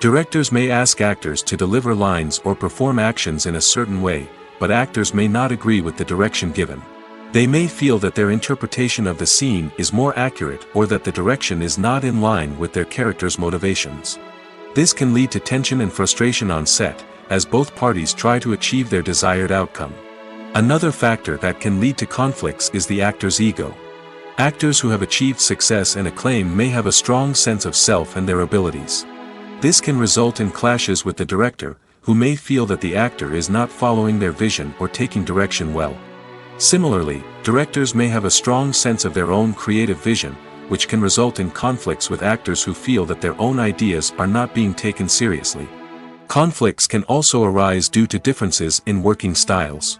Directors may ask actors to deliver lines or perform actions in a certain way, but actors may not agree with the direction given. They may feel that their interpretation of the scene is more accurate or that the direction is not in line with their character's motivations. This can lead to tension and frustration on set, as both parties try to achieve their desired outcome. Another factor that can lead to conflicts is the actor's ego. Actors who have achieved success and acclaim may have a strong sense of self and their abilities. This can result in clashes with the director, who may feel that the actor is not following their vision or taking direction well. Similarly, directors may have a strong sense of their own creative vision, which can result in conflicts with actors who feel that their own ideas are not being taken seriously. Conflicts can also arise due to differences in working styles.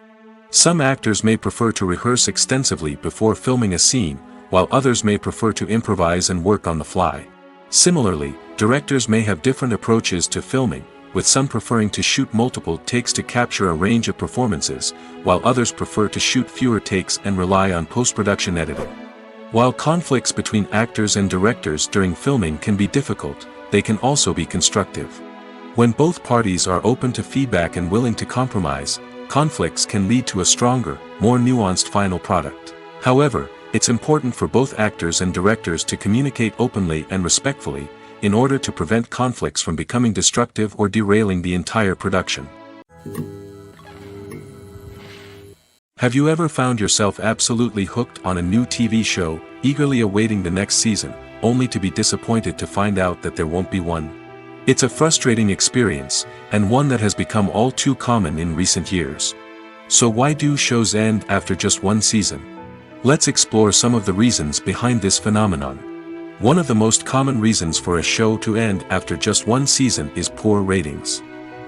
Some actors may prefer to rehearse extensively before filming a scene, while others may prefer to improvise and work on the fly. Similarly, directors may have different approaches to filming, with some preferring to shoot multiple takes to capture a range of performances, while others prefer to shoot fewer takes and rely on post-production editing. While conflicts between actors and directors during filming can be difficult, they can also be constructive. When both parties are open to feedback and willing to compromise, conflicts can lead to a stronger, more nuanced final product. However, it's important for both actors and directors to communicate openly and respectfully, in order to prevent conflicts from becoming destructive or derailing the entire production. Have you ever found yourself absolutely hooked on a new TV show, eagerly awaiting the next season, only to be disappointed to find out that there won't be one? It's a frustrating experience, and one that has become all too common in recent years. So why do shows end after just one season? Let's explore some of the reasons behind this phenomenon. One of the most common reasons for a show to end after just one season is poor ratings.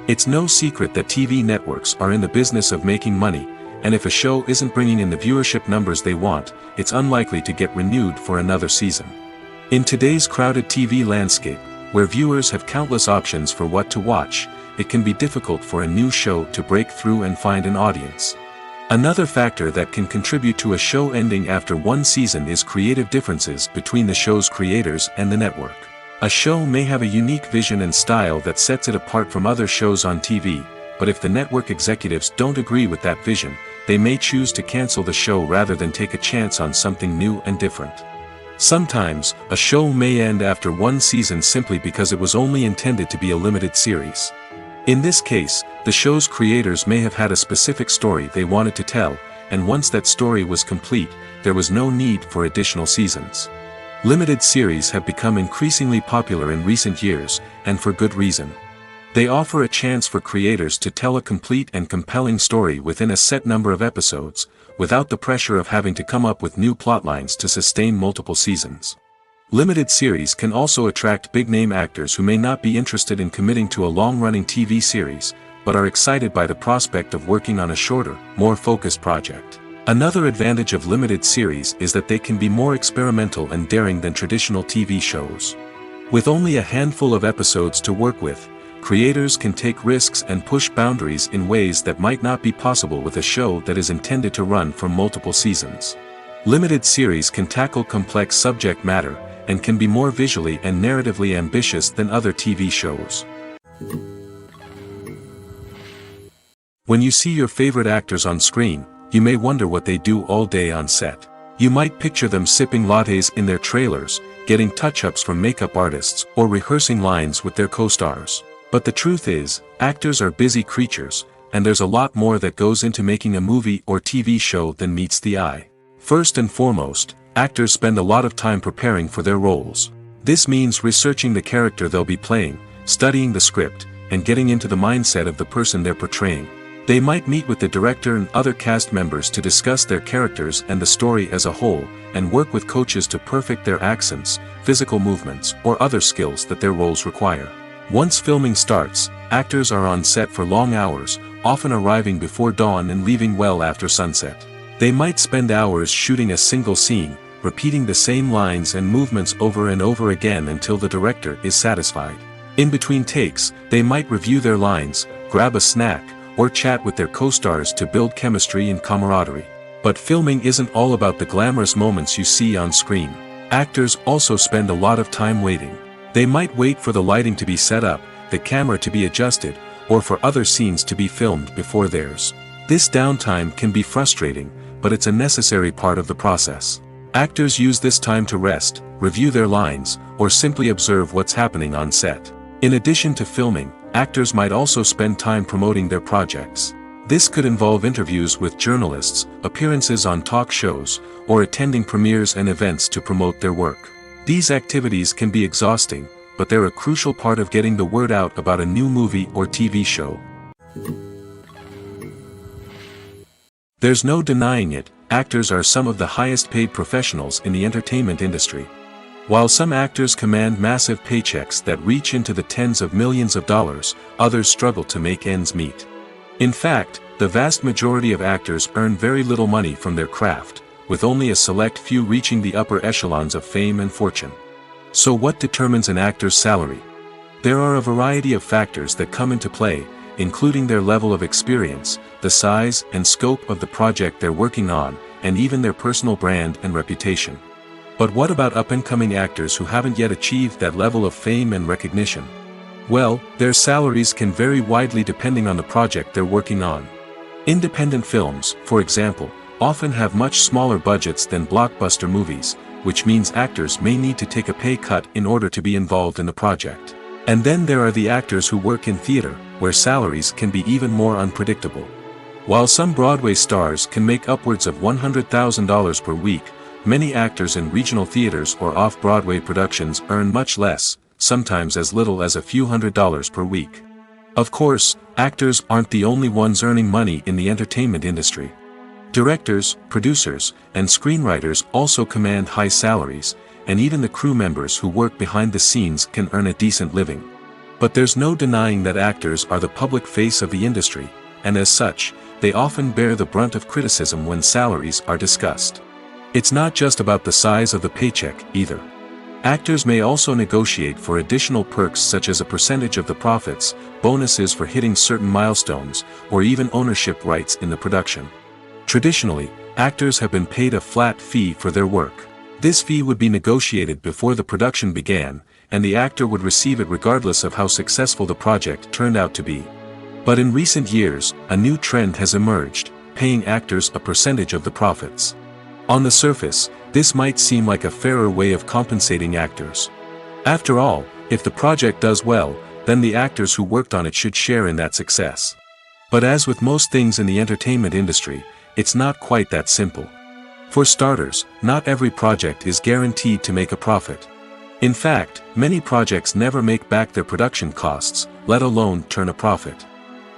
It's no secret that TV networks are in the business of making money, and if a show isn't bringing in the viewership numbers they want, it's unlikely to get renewed for another season. In today's crowded TV landscape, where viewers have countless options for what to watch, it can be difficult for a new show to break through and find an audience. Another factor that can contribute to a show ending after one season is creative differences between the show's creators and the network. A show may have a unique vision and style that sets it apart from other shows on TV, but if the network executives don't agree with that vision, they may choose to cancel the show rather than take a chance on something new and different. Sometimes, a show may end after one season simply because it was only intended to be a limited series. In this case, the show's creators may have had a specific story they wanted to tell, and once that story was complete, there was no need for additional seasons. Limited series have become increasingly popular in recent years, and for good reason. They offer a chance for creators to tell a complete and compelling story within a set number of episodes, without the pressure of having to come up with new plotlines to sustain multiple seasons. Limited series can also attract big-name actors who may not be interested in committing to a long-running TV series, but are excited by the prospect of working on a shorter, more focused project. Another advantage of limited series is that they can be more experimental and daring than traditional TV shows. With only a handful of episodes to work with, creators can take risks and push boundaries in ways that might not be possible with a show that is intended to run for multiple seasons. Limited series can tackle complex subject matter, and can be more visually and narratively ambitious than other TV shows. When you see your favorite actors on screen, you may wonder what they do all day on set. You might picture them sipping lattes in their trailers, getting touch-ups from makeup artists, or rehearsing lines with their co-stars. But the truth is, actors are busy creatures, and there's a lot more that goes into making a movie or TV show than meets the eye. First and foremost, actors spend a lot of time preparing for their roles. This means researching the character they'll be playing, studying the script, and getting into the mindset of the person they're portraying. They might meet with the director and other cast members to discuss their characters and the story as a whole, and work with coaches to perfect their accents, physical movements, or other skills that their roles require. Once filming starts, actors are on set for long hours, often arriving before dawn and leaving well after sunset. They might spend hours shooting a single scene, repeating the same lines and movements over and over again until the director is satisfied. In between takes, they might review their lines, grab a snack, or chat with their co-stars to build chemistry and camaraderie. But filming isn't all about the glamorous moments you see on screen. Actors also spend a lot of time waiting. They might wait for the lighting to be set up, the camera to be adjusted, or for other scenes to be filmed before theirs. This downtime can be frustrating, but it's a necessary part of the process. Actors use this time to rest, review their lines, or simply observe what's happening on set. In addition to filming, actors might also spend time promoting their projects. This could involve interviews with journalists, appearances on talk shows, or attending premieres and events to promote their work. These activities can be exhausting, but they're a crucial part of getting the word out about a new movie or TV show. There's no denying it, actors are some of the highest paid professionals in the entertainment industry. While some actors command massive paychecks that reach into the tens of millions of dollars, others struggle to make ends meet. In fact, the vast majority of actors earn very little money from their craft, with only a select few reaching the upper echelons of fame and fortune. So what determines an actor's salary? There are a variety of factors that come into play, including their level of experience, the size and scope of the project they're working on, and even their personal brand and reputation. But what about up-and-coming actors who haven't yet achieved that level of fame and recognition? Well, their salaries can vary widely depending on the project they're working on. Independent films, for example, often have much smaller budgets than blockbuster movies, which means actors may need to take a pay cut in order to be involved in the project. And then there are the actors who work in theater, where salaries can be even more unpredictable. While some Broadway stars can make upwards of $100,000 per week, many actors in regional theaters or off-Broadway productions earn much less, sometimes as little as a few $100s per week. Of course, actors aren't the only ones earning money in the entertainment industry. Directors, producers, and screenwriters also command high salaries, and even the crew members who work behind the scenes can earn a decent living. But there's no denying that actors are the public face of the industry, and as such, they often bear the brunt of criticism when salaries are discussed. It's not just about the size of the paycheck, either. Actors may also negotiate for additional perks such as a percentage of the profits, bonuses for hitting certain milestones, or even ownership rights in the production. Traditionally, actors have been paid a flat fee for their work. This fee would be negotiated before the production began, and the actor would receive it regardless of how successful the project turned out to be. But in recent years, a new trend has emerged, paying actors a percentage of the profits. On the surface, this might seem like a fairer way of compensating actors. After all, if the project does well, then the actors who worked on it should share in that success. But as with most things in the entertainment industry, it's not quite that simple. For starters, not every project is guaranteed to make a profit. In fact, many projects never make back their production costs, let alone turn a profit.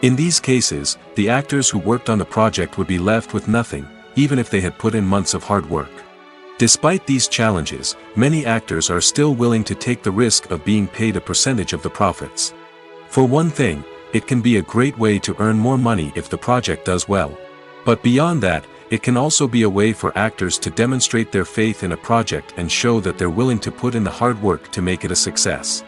In these cases, the actors who worked on the project would be left with nothing, even if they had put in months of hard work. Despite these challenges, many actors are still willing to take the risk of being paid a percentage of the profits. For one thing, it can be a great way to earn more money if the project does well. But beyond that, It can also be a way for actors to demonstrate their faith in a project and show that they're willing to put in the hard work to make it a success.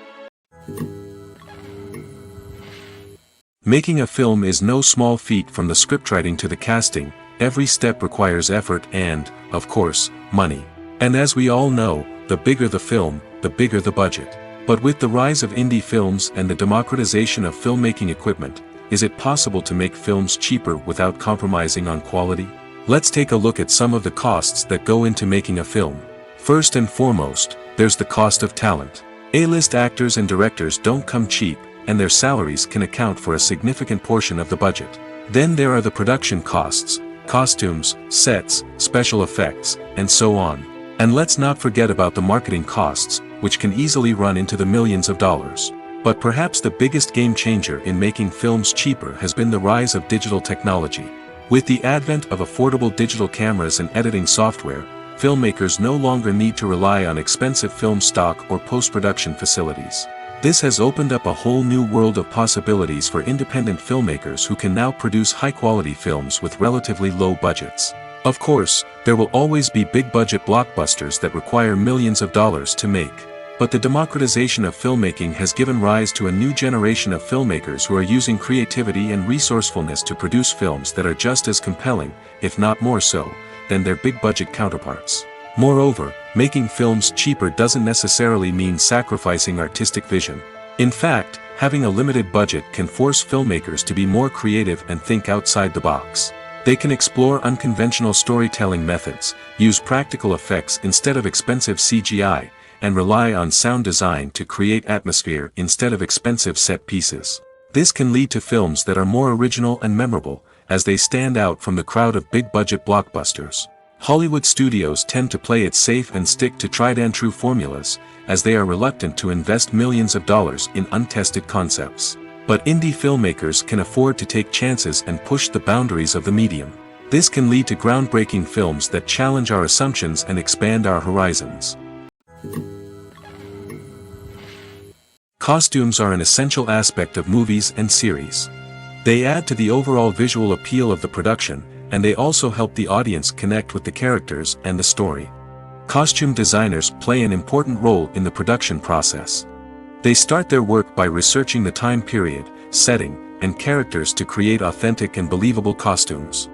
Making a film is no small feat. From the scriptwriting to the casting, every step requires effort and, of course, money. And as we all know, the bigger the film, the bigger the budget. But with the rise of indie films and the democratization of filmmaking equipment, is it possible to make films cheaper without compromising on quality? Let's take a look at some of the costs that go into making a film. First and foremost, there's the cost of talent. A-list actors and directors don't come cheap, and their salaries can account for a significant portion of the budget. Then there are the production costs, costumes, sets, special effects, and so on. And let's not forget about the marketing costs, which can easily run into the millions of dollars. But perhaps the biggest game changer in making films cheaper has been the rise of digital technology. With the advent of affordable digital cameras and editing software, filmmakers no longer need to rely on expensive film stock or post-production facilities. This has opened up a whole new world of possibilities for independent filmmakers who can now produce high-quality films with relatively low budgets. Of course, there will always be big-budget blockbusters that require millions of dollars to make. But the democratization of filmmaking has given rise to a new generation of filmmakers who are using creativity and resourcefulness to produce films that are just as compelling, if not more so, than their big-budget counterparts. Moreover, making films cheaper doesn't necessarily mean sacrificing artistic vision. In fact, having a limited budget can force filmmakers to be more creative and think outside the box. They can explore unconventional storytelling methods, use practical effects instead of expensive CGI, and rely on sound design to create atmosphere instead of expensive set pieces. This can lead to films that are more original and memorable, as they stand out from the crowd of big-budget blockbusters. Hollywood studios tend to play it safe and stick to tried-and-true formulas, as they are reluctant to invest millions of dollars in untested concepts. But indie filmmakers can afford to take chances and push the boundaries of the medium. This can lead to groundbreaking films that challenge our assumptions and expand our horizons. Costumes are an essential aspect of movies and series. They add to the overall visual appeal of the production, and they also help the audience connect with the characters and the story. Costume designers play an important role in the production process. They start their work by researching the time period, setting, and characters to create authentic and believable costumes.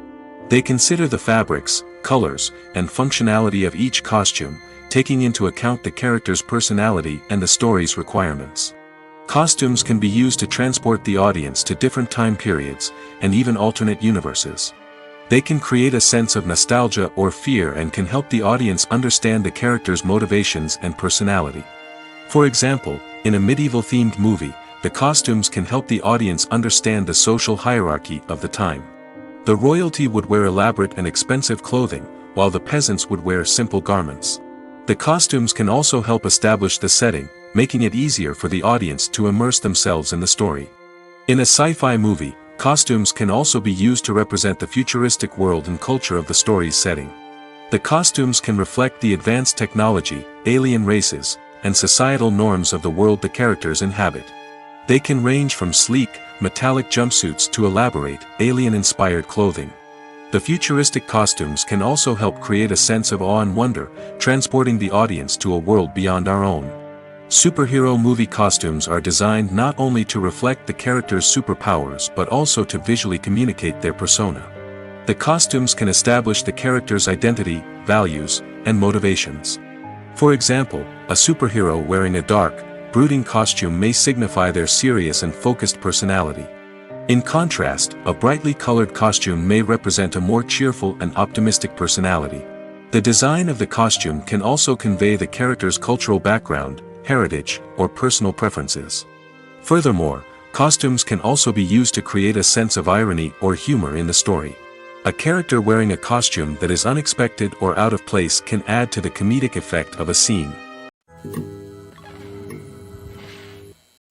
They consider the fabrics, colors, and functionality of each costume, taking into account the character's personality and the story's requirements. Costumes can be used to transport the audience to different time periods, and even alternate universes. They can create a sense of nostalgia or fear and can help the audience understand the character's motivations and personality. For example, in a medieval-themed movie, the costumes can help the audience understand the social hierarchy of the time. The royalty would wear elaborate and expensive clothing, while the peasants would wear simple garments. The costumes can also help establish the setting, making it easier for the audience to immerse themselves in the story. In a sci-fi movie, costumes can also be used to represent the futuristic world and culture of the story's setting. The costumes can reflect the advanced technology, alien races, and societal norms of the world the characters inhabit. They can range from sleek, metallic jumpsuits to elaborate, alien-inspired clothing. The futuristic costumes can also help create a sense of awe and wonder, transporting the audience to a world beyond our own. Superhero movie costumes are designed not only to reflect the character's superpowers but also to visually communicate their persona. The costumes can establish the character's identity, values, and motivations. For example, a superhero wearing a dark, brooding costume may signify their serious and focused personality. In contrast, a brightly colored costume may represent a more cheerful and optimistic personality. The design of the costume can also convey the character's cultural background, heritage, or personal preferences. Furthermore, costumes can also be used to create a sense of irony or humor in the story. A character wearing a costume that is unexpected or out of place can add to the comedic effect of a scene.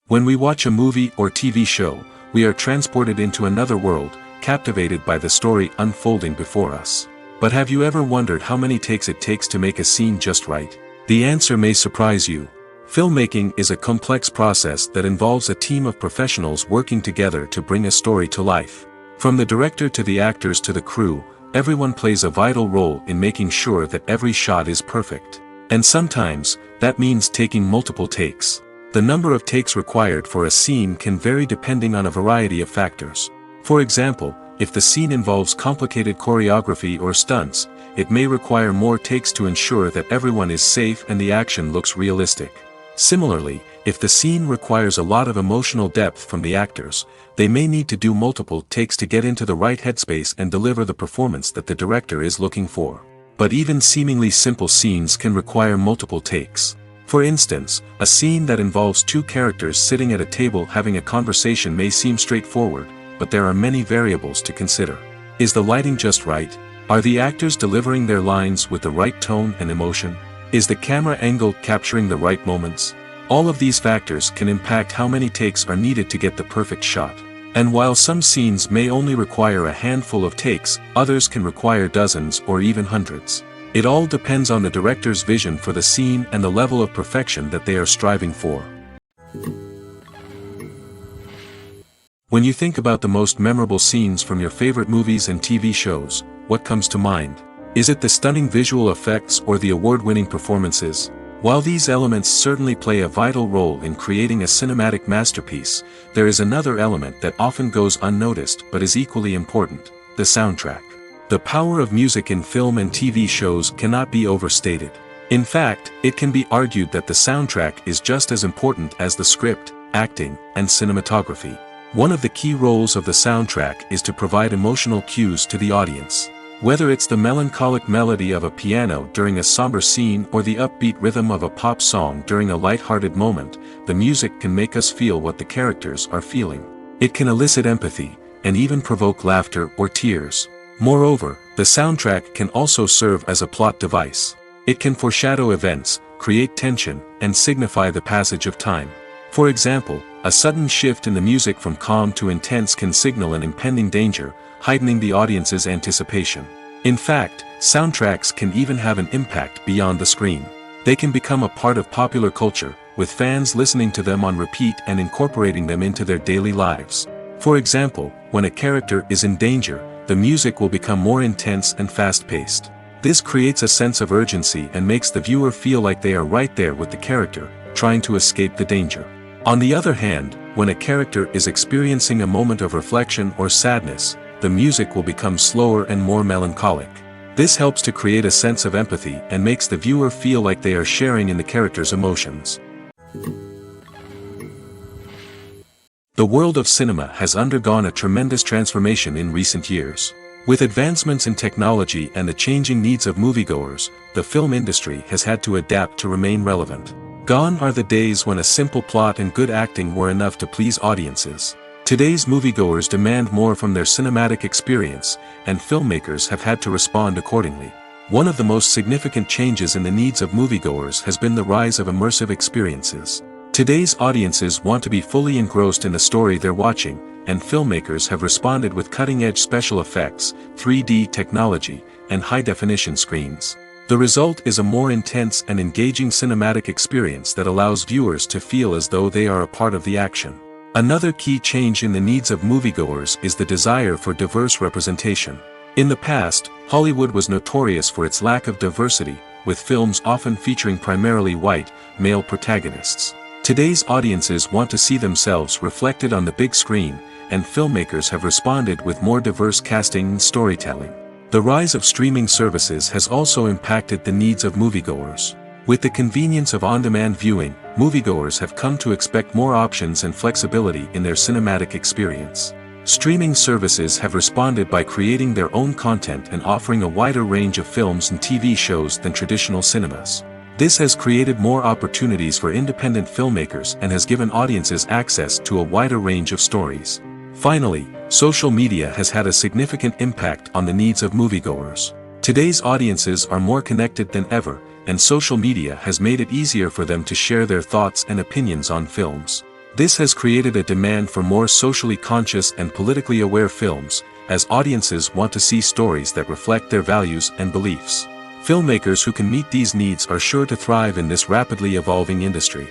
When we watch a movie or TV show, we are transported into another world, captivated by the story unfolding before us. But have you ever wondered how many takes it takes to make a scene just right? The answer may surprise you. Filmmaking is a complex process that involves a team of professionals working together to bring a story to life. From the director to the actors to the crew, everyone plays a vital role in making sure that every shot is perfect. And sometimes, that means taking multiple takes. The number of takes required for a scene can vary depending on a variety of factors. For example, if the scene involves complicated choreography or stunts, it may require more takes to ensure that everyone is safe and the action looks realistic. Similarly, if the scene requires a lot of emotional depth from the actors, they may need to do multiple takes to get into the right headspace and deliver the performance that the director is looking for. But even seemingly simple scenes can require multiple takes. For instance, a scene that involves two characters sitting at a table having a conversation may seem straightforward, but there are many variables to consider. Is the lighting just right? Are the actors delivering their lines with the right tone and emotion? Is the camera angle capturing the right moments? All of these factors can impact how many takes are needed to get the perfect shot. And while some scenes may only require a handful of takes, others can require dozens or even hundreds. It all depends on the director's vision for the scene and the level of perfection that they are striving for. When you think about the most memorable scenes from your favorite movies and TV shows, what comes to mind? Is it the stunning visual effects or the award-winning performances? While these elements certainly play a vital role in creating a cinematic masterpiece, there is another element that often goes unnoticed but is equally important: the soundtrack. The power of music in film and TV shows cannot be overstated. In fact, it can be argued that the soundtrack is just as important as the script, acting, and cinematography. One of the key roles of the soundtrack is to provide emotional cues to the audience. Whether it's the melancholic melody of a piano during a somber scene or the upbeat rhythm of a pop song during a light-hearted moment, the music can make us feel what the characters are feeling. It can elicit empathy, and even provoke laughter or tears. Moreover, the soundtrack can also serve as a plot device. It can foreshadow events, create tension, and signify the passage of time. For example, a sudden shift in the music from calm to intense can signal an impending danger, heightening the audience's anticipation. In fact, soundtracks can even have an impact beyond the screen. They can become a part of popular culture, with fans listening to them on repeat and incorporating them into their daily lives. For example, when a character is in danger, the music will become more intense and fast-paced. This creates a sense of urgency and makes the viewer feel like they are right there with the character, trying to escape the danger. On the other hand, when a character is experiencing a moment of reflection or sadness, the music will become slower and more melancholic. This helps to create a sense of empathy and makes the viewer feel like they are sharing in the character's emotions. The world of cinema has undergone a tremendous transformation in recent years. With advancements in technology and the changing needs of moviegoers, the film industry has had to adapt to remain relevant. Gone are the days when a simple plot and good acting were enough to please audiences. Today's moviegoers demand more from their cinematic experience, and filmmakers have had to respond accordingly. One of the most significant changes in the needs of moviegoers has been the rise of immersive experiences. Today's audiences want to be fully engrossed in the story they're watching, and filmmakers have responded with cutting-edge special effects, 3D technology, and high-definition screens. The result is a more intense and engaging cinematic experience that allows viewers to feel as though they are a part of the action. Another key change in the needs of moviegoers is the desire for diverse representation. In the past, Hollywood was notorious for its lack of diversity, with films often featuring primarily white, male protagonists. Today's audiences want to see themselves reflected on the big screen, and filmmakers have responded with more diverse casting and storytelling. The rise of streaming services has also impacted the needs of moviegoers. With the convenience of on-demand viewing, moviegoers have come to expect more options and flexibility in their cinematic experience. Streaming services have responded by creating their own content and offering a wider range of films and TV shows than traditional cinemas. This has created more opportunities for independent filmmakers and has given audiences access to a wider range of stories. Finally, social media has had a significant impact on the needs of moviegoers. Today's audiences are more connected than ever, and social media has made it easier for them to share their thoughts and opinions on films. This has created a demand for more socially conscious and politically aware films, as audiences want to see stories that reflect their values and beliefs. Filmmakers who can meet these needs are sure to thrive in this rapidly evolving industry.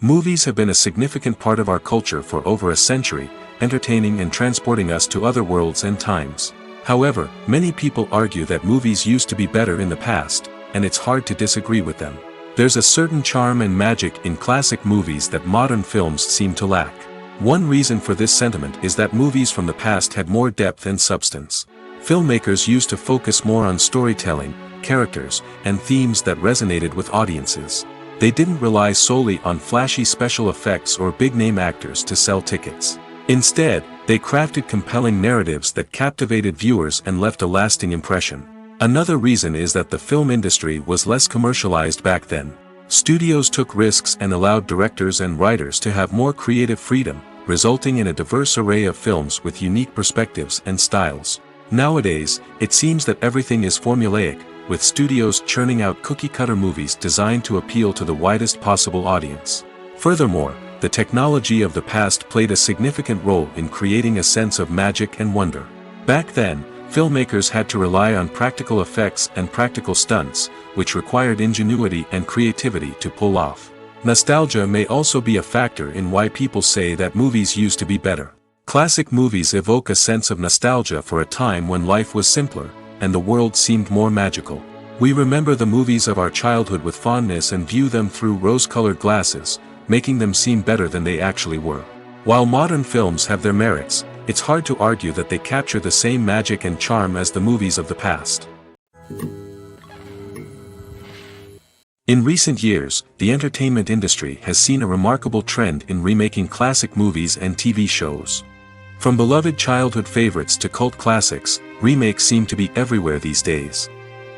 Movies have been a significant part of our culture for over a century, entertaining and transporting us to other worlds and times. However, many people argue that movies used to be better in the past, and it's hard to disagree with them. There's a certain charm and magic in classic movies that modern films seem to lack. One reason for this sentiment is that movies from the past had more depth and substance. Filmmakers used to focus more on storytelling, characters, and themes that resonated with audiences. They didn't rely solely on flashy special effects or big-name actors to sell tickets. Instead, they crafted compelling narratives that captivated viewers and left a lasting impression. Another reason is that the film industry was less commercialized back then. Studios took risks and allowed directors and writers to have more creative freedom, resulting in a diverse array of films with unique perspectives and styles. Nowadays, it seems that everything is formulaic, with studios churning out cookie-cutter movies designed to appeal to the widest possible audience. Furthermore, the technology of the past played a significant role in creating a sense of magic and wonder. Back then, filmmakers had to rely on practical effects and practical stunts, which required ingenuity and creativity to pull off. Nostalgia may also be a factor in why people say that movies used to be better. Classic movies evoke a sense of nostalgia for a time when life was simpler, and the world seemed more magical. We remember the movies of our childhood with fondness and view them through rose-colored glasses, making them seem better than they actually were. While modern films have their merits, it's hard to argue that they capture the same magic and charm as the movies of the past. In recent years, the entertainment industry has seen a remarkable trend in remaking classic movies and TV shows. From beloved childhood favorites to cult classics, remakes seem to be everywhere these days.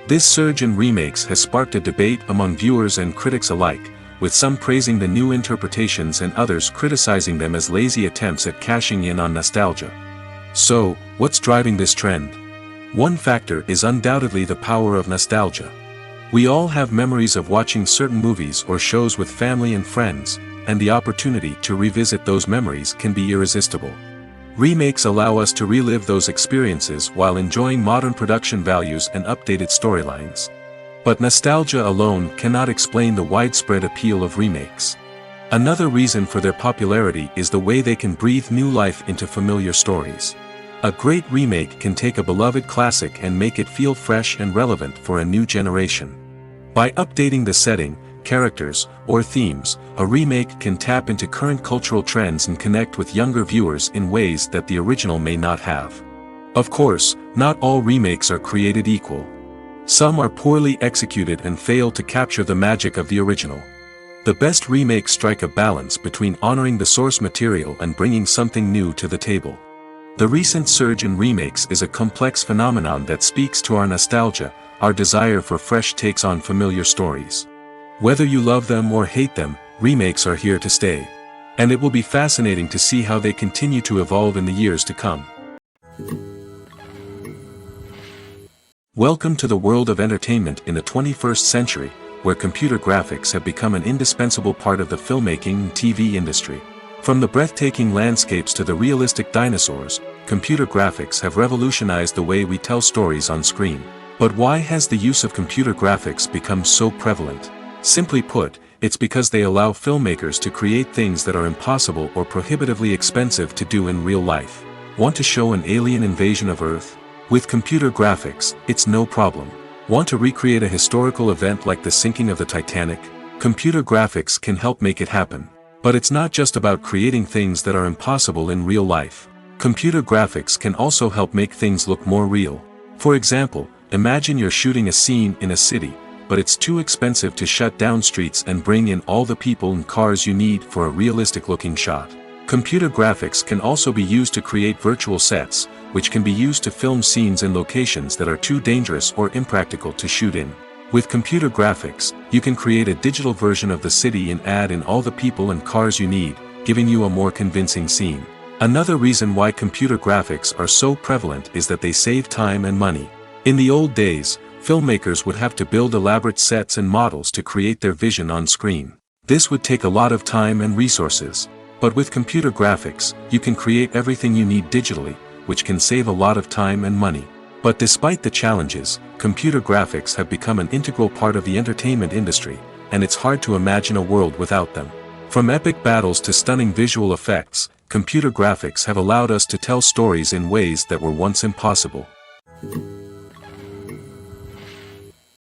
This surge in remakes has sparked a debate among viewers and critics alike, with some praising the new interpretations and others criticizing them as lazy attempts at cashing in on nostalgia. So, what's driving this trend? One factor is undoubtedly the power of nostalgia. We all have memories of watching certain movies or shows with family and friends, and the opportunity to revisit those memories can be irresistible. Remakes allow us to relive those experiences while enjoying modern production values and updated storylines. But nostalgia alone cannot explain the widespread appeal of remakes. Another reason for their popularity is the way they can breathe new life into familiar stories. A great remake can take a beloved classic and make it feel fresh and relevant for a new generation. By updating the setting, characters, or themes, a remake can tap into current cultural trends and connect with younger viewers in ways that the original may not have. Of course, not all remakes are created equal. Some are poorly executed and fail to capture the magic of the original. The best remakes strike a balance between honoring the source material and bringing something new to the table. The recent surge in remakes is a complex phenomenon that speaks to our nostalgia, our desire for fresh takes on familiar stories. Whether you love them or hate them, remakes are here to stay. And it will be fascinating to see how they continue to evolve in the years to come. Welcome to the world of entertainment in the 21st century, where computer graphics have become an indispensable part of the filmmaking and TV industry. From the breathtaking landscapes to the realistic dinosaurs, computer graphics have revolutionized the way we tell stories on screen. But why has the use of computer graphics become so prevalent? Simply put, it's because they allow filmmakers to create things that are impossible or prohibitively expensive to do in real life. Want to show an alien invasion of Earth? With computer graphics, it's no problem. Want to recreate a historical event like the sinking of the Titanic? Computer graphics can help make it happen. But it's not just about creating things that are impossible in real life. Computer graphics can also help make things look more real. For example, imagine you're shooting a scene in a city, but it's too expensive to shut down streets and bring in all the people and cars you need for a realistic-looking shot. Computer graphics can also be used to create virtual sets, which can be used to film scenes in locations that are too dangerous or impractical to shoot in. With computer graphics, you can create a digital version of the city and add in all the people and cars you need, giving you a more convincing scene. Another reason why computer graphics are so prevalent is that they save time and money. In the old days, filmmakers would have to build elaborate sets and models to create their vision on screen. This would take a lot of time and resources. But with computer graphics, you can create everything you need digitally, which can save a lot of time and money. But despite the challenges, computer graphics have become an integral part of the entertainment industry, and it's hard to imagine a world without them. From epic battles to stunning visual effects, computer graphics have allowed us to tell stories in ways that were once impossible.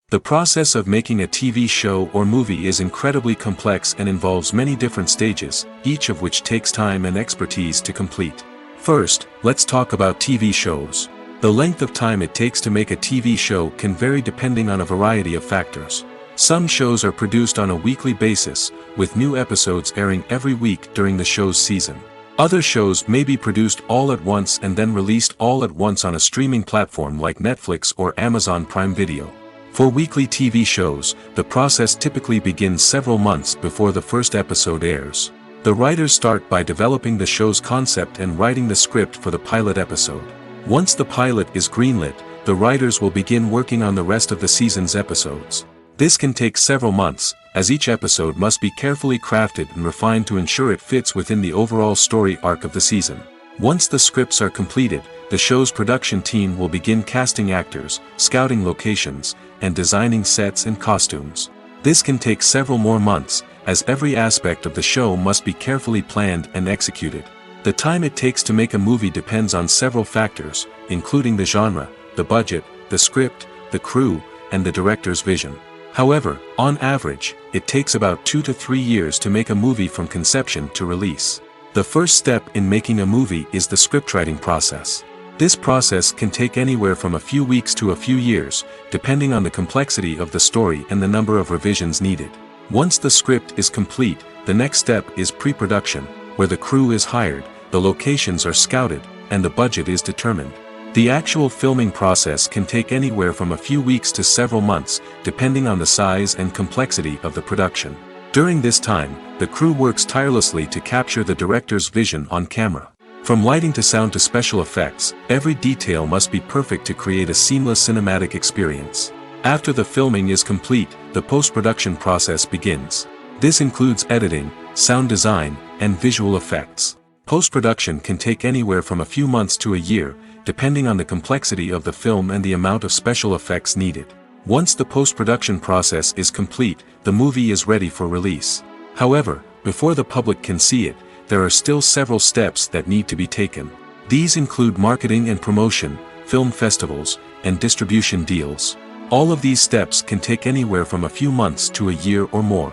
The process of making a TV show or movie is incredibly complex and involves many different stages, each of which takes time and expertise to complete. First, let's talk about TV shows. The length of time it takes to make a TV show can vary depending on a variety of factors. Some shows are produced on a weekly basis, with new episodes airing every week during the show's season. Other shows may be produced all at once and then released all at once on a streaming platform like Netflix or Amazon Prime Video. For weekly TV shows, the process typically begins several months before the first episode airs. The writers start by developing the show's concept and writing the script for the pilot episode. Once the pilot is greenlit, the writers will begin working on the rest of the season's episodes. This can take several months, as each episode must be carefully crafted and refined to ensure it fits within the overall story arc of the season. Once the scripts are completed, the show's production team will begin casting actors, scouting locations, and designing sets and costumes. This can take several more months, as every aspect of the show must be carefully planned and executed. The time it takes to make a movie depends on several factors, including the genre, the budget, the script, the crew, and the director's vision. However, on average, it takes about 2 to 3 years to make a movie from conception to release. The first step in making a movie is the scriptwriting process. This process can take anywhere from a few weeks to a few years, depending on the complexity of the story and the number of revisions needed. Once the script is complete, the next step is pre-production, where the crew is hired, the locations are scouted, and the budget is determined. The actual filming process can take anywhere from a few weeks to several months, depending on the size and complexity of the production. During this time, the crew works tirelessly to capture the director's vision on camera. From lighting to sound to special effects, every detail must be perfect to create a seamless cinematic experience. After the filming is complete, the post-production process begins. This includes editing, sound design, and visual effects. Post-production can take anywhere from a few months to a year, depending on the complexity of the film and the amount of special effects needed. Once the post-production process is complete, the movie is ready for release. However, before the public can see it, there are still several steps that need to be taken. These include marketing and promotion, film festivals, and distribution deals. All of these steps can take anywhere from a few months to a year or more.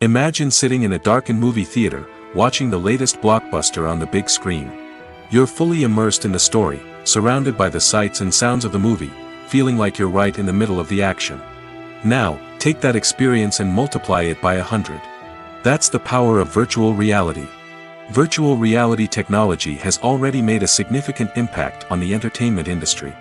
Imagine sitting in a darkened movie theater, watching the latest blockbuster on the big screen. You're fully immersed in the story, surrounded by the sights and sounds of the movie, feeling like you're right in the middle of the action. Now, take that experience and multiply it by 100. That's the power of virtual reality. Virtual reality technology has already made a significant impact on the entertainment industry.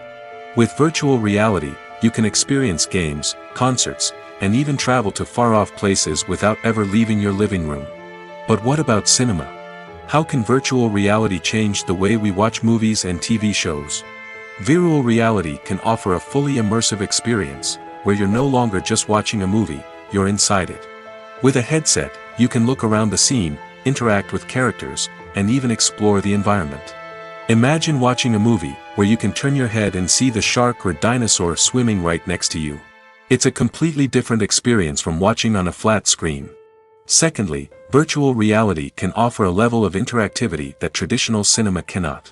With virtual reality, you can experience games, concerts, and even travel to far-off places without ever leaving your living room. But what about cinema? How can virtual reality change the way we watch movies and TV shows? Virtual reality can offer a fully immersive experience, where you're no longer just watching a movie, you're inside it. With a headset, you can look around the scene, interact with characters, and even explore the environment. Imagine watching a movie, where you can turn your head and see the shark or dinosaur swimming right next to you. It's a completely different experience from watching on a flat screen. Secondly, virtual reality can offer a level of interactivity that traditional cinema cannot.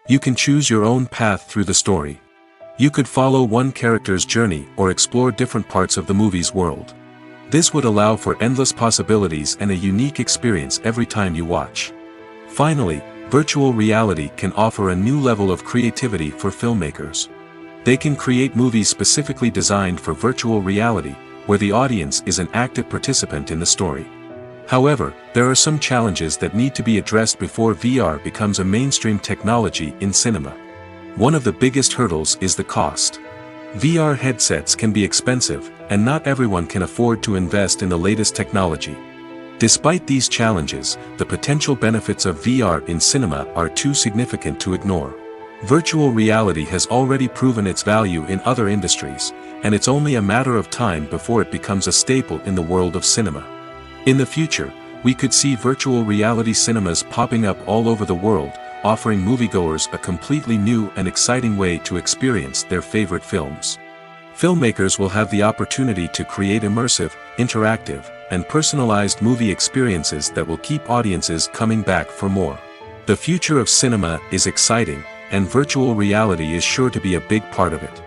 You can choose your own path through the story. You could follow one character's journey or explore different parts of the movie's world. This would allow for endless possibilities and a unique experience every time you watch. Finally, virtual reality can offer a new level of creativity for filmmakers. They can create movies specifically designed for virtual reality, where the audience is an active participant in the story. However, there are some challenges that need to be addressed before VR becomes a mainstream technology in cinema. One of the biggest hurdles is the cost. VR headsets can be expensive, and not everyone can afford to invest in the latest technology. Despite these challenges, the potential benefits of VR in cinema are too significant to ignore. Virtual reality has already proven its value in other industries, and it's only a matter of time before it becomes a staple in the world of cinema. In the future, we could see virtual reality cinemas popping up all over the world, offering moviegoers a completely new and exciting way to experience their favorite films. Filmmakers will have the opportunity to create immersive, interactive, and personalized movie experiences that will keep audiences coming back for more. The future of cinema is exciting, and virtual reality is sure to be a big part of it.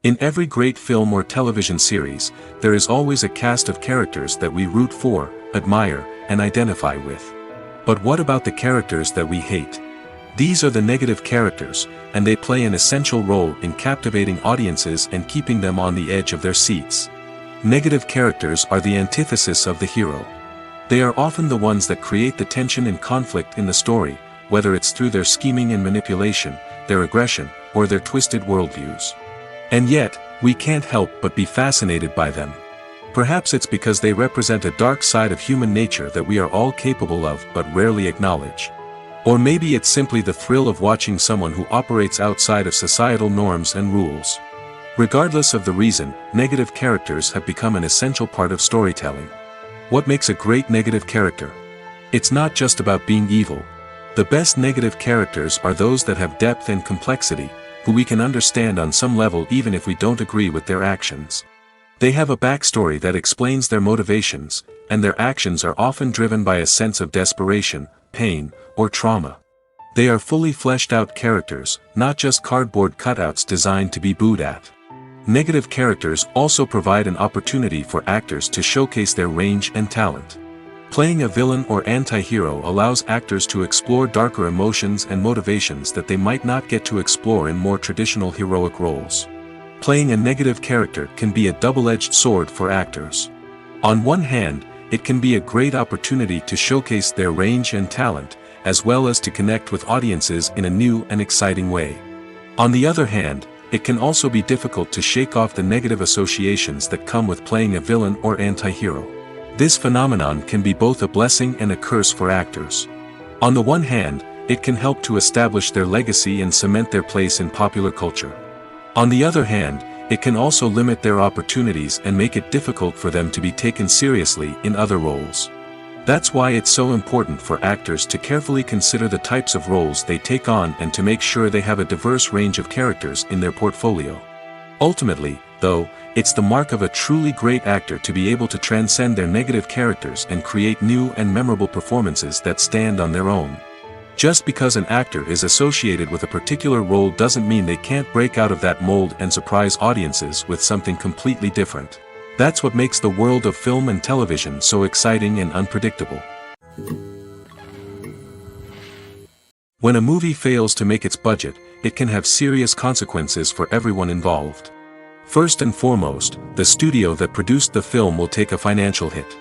In every great film or television series, there is always a cast of characters that we root for, admire, and identify with. But what about the characters that we hate? These are the negative characters, and they play an essential role in captivating audiences and keeping them on the edge of their seats. Negative characters are the antithesis of the hero. They are often the ones that create the tension and conflict in the story, whether it's through their scheming and manipulation, their aggression, or their twisted worldviews. And yet, we can't help but be fascinated by them. Perhaps it's because they represent a dark side of human nature that we are all capable of but rarely acknowledge. Or maybe it's simply the thrill of watching someone who operates outside of societal norms and rules. Regardless of the reason, negative characters have become an essential part of storytelling. What makes a great negative character? It's not just about being evil. The best negative characters are those that have depth and complexity, who we can understand on some level even if we don't agree with their actions. They have a backstory that explains their motivations, and their actions are often driven by a sense of desperation, pain, or trauma. They are fully fleshed out characters, not just cardboard cutouts designed to be booed at. Negative characters also provide an opportunity for actors to showcase their range and talent. Playing a villain or anti-hero allows actors to explore darker emotions and motivations that they might not get to explore in more traditional heroic roles. Playing a negative character can be a double-edged sword for actors. On one hand, it can be a great opportunity to showcase their range and talent, as well as to connect with audiences in a new and exciting way. On the other hand, it can also be difficult to shake off the negative associations that come with playing a villain or anti-hero. This phenomenon can be both a blessing and a curse for actors. On the one hand, it can help to establish their legacy and cement their place in popular culture. On the other hand, it can also limit their opportunities and make it difficult for them to be taken seriously in other roles. That's why it's so important for actors to carefully consider the types of roles they take on and to make sure they have a diverse range of characters in their portfolio. Ultimately, though, it's the mark of a truly great actor to be able to transcend their negative characters and create new and memorable performances that stand on their own. Just because an actor is associated with a particular role doesn't mean they can't break out of that mold and surprise audiences with something completely different. That's what makes the world of film and television so exciting and unpredictable. When a movie fails to make its budget, it can have serious consequences for everyone involved. First and foremost, the studio that produced the film will take a financial hit.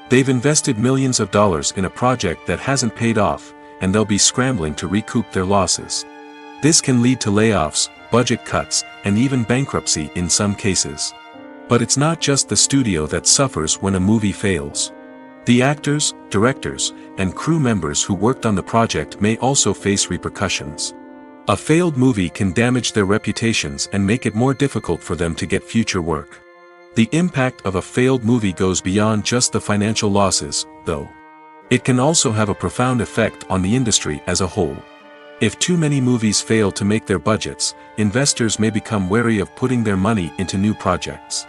They've invested millions of dollars in a project that hasn't paid off, and they'll be scrambling to recoup their losses. This can lead to layoffs, budget cuts, and even bankruptcy in some cases. But it's not just the studio that suffers when a movie fails. The actors, directors, and crew members who worked on the project may also face repercussions. A failed movie can damage their reputations and make it more difficult for them to get future work. The impact of a failed movie goes beyond just the financial losses, though. It can also have a profound effect on the industry as a whole. If too many movies fail to make their budgets, investors may become wary of putting their money into new projects.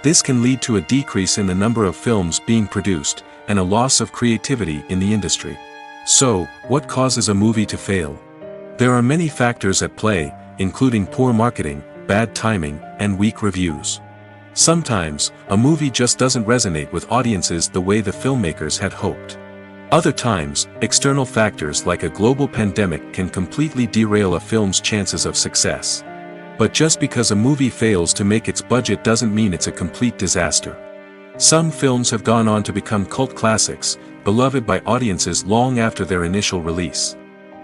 This can lead to a decrease in the number of films being produced, and a loss of creativity in the industry. So, what causes a movie to fail? There are many factors at play, including poor marketing, bad timing, and weak reviews. Sometimes, a movie just doesn't resonate with audiences the way the filmmakers had hoped. Other times, external factors like a global pandemic can completely derail a film's chances of success. But just because a movie fails to make its budget doesn't mean it's a complete disaster. Some films have gone on to become cult classics, beloved by audiences long after their initial release.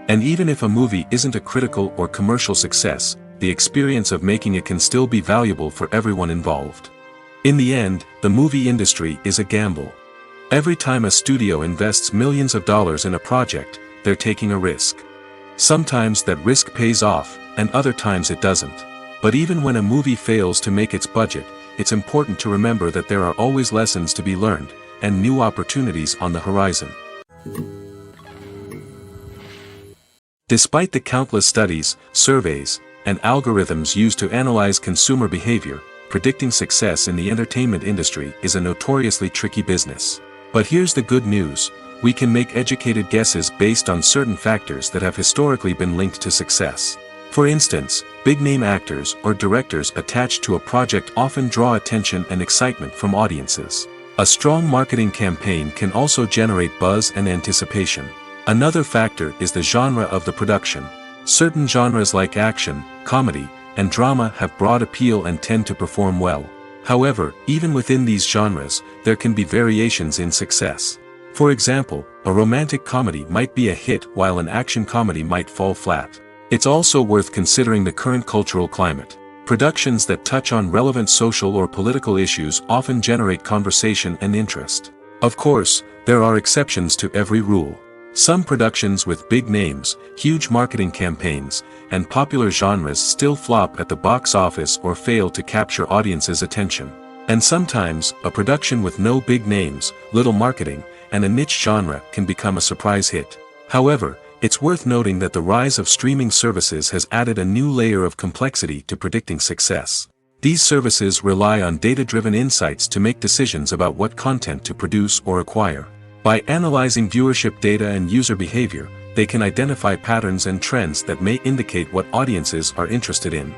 And even if a movie isn't a critical or commercial success, the experience of making it can still be valuable for everyone involved. In the end, the movie industry is a gamble. Every time a studio invests millions of dollars in a project, they're taking a risk. Sometimes that risk pays off, and other times it doesn't. But even when a movie fails to make its budget, it's important to remember that there are always lessons to be learned, and new opportunities on the horizon. Despite the countless studies, surveys, and algorithms used to analyze consumer behavior, predicting success in the entertainment industry is a notoriously tricky business. But here's the good news: we can make educated guesses based on certain factors that have historically been linked to success. For instance, big-name actors or directors attached to a project often draw attention and excitement from audiences. A strong marketing campaign can also generate buzz and anticipation. Another factor is the genre of the production. Certain genres like action, comedy, and drama have broad appeal and tend to perform well. However, even within these genres, there can be variations in success. For example, a romantic comedy might be a hit while an action comedy might fall flat. It's also worth considering the current cultural climate. Productions that touch on relevant social or political issues often generate conversation and interest. Of course, there are exceptions to every rule. Some productions with big names, huge marketing campaigns, and popular genres still flop at the box office or fail to capture audiences' attention. And sometimes, a production with no big names, little marketing, and a niche genre can become a surprise hit. However, it's worth noting that the rise of streaming services has added a new layer of complexity to predicting success. These services rely on data-driven insights to make decisions about what content to produce or acquire. By analyzing viewership data and user behavior, they can identify patterns and trends that may indicate what audiences are interested in.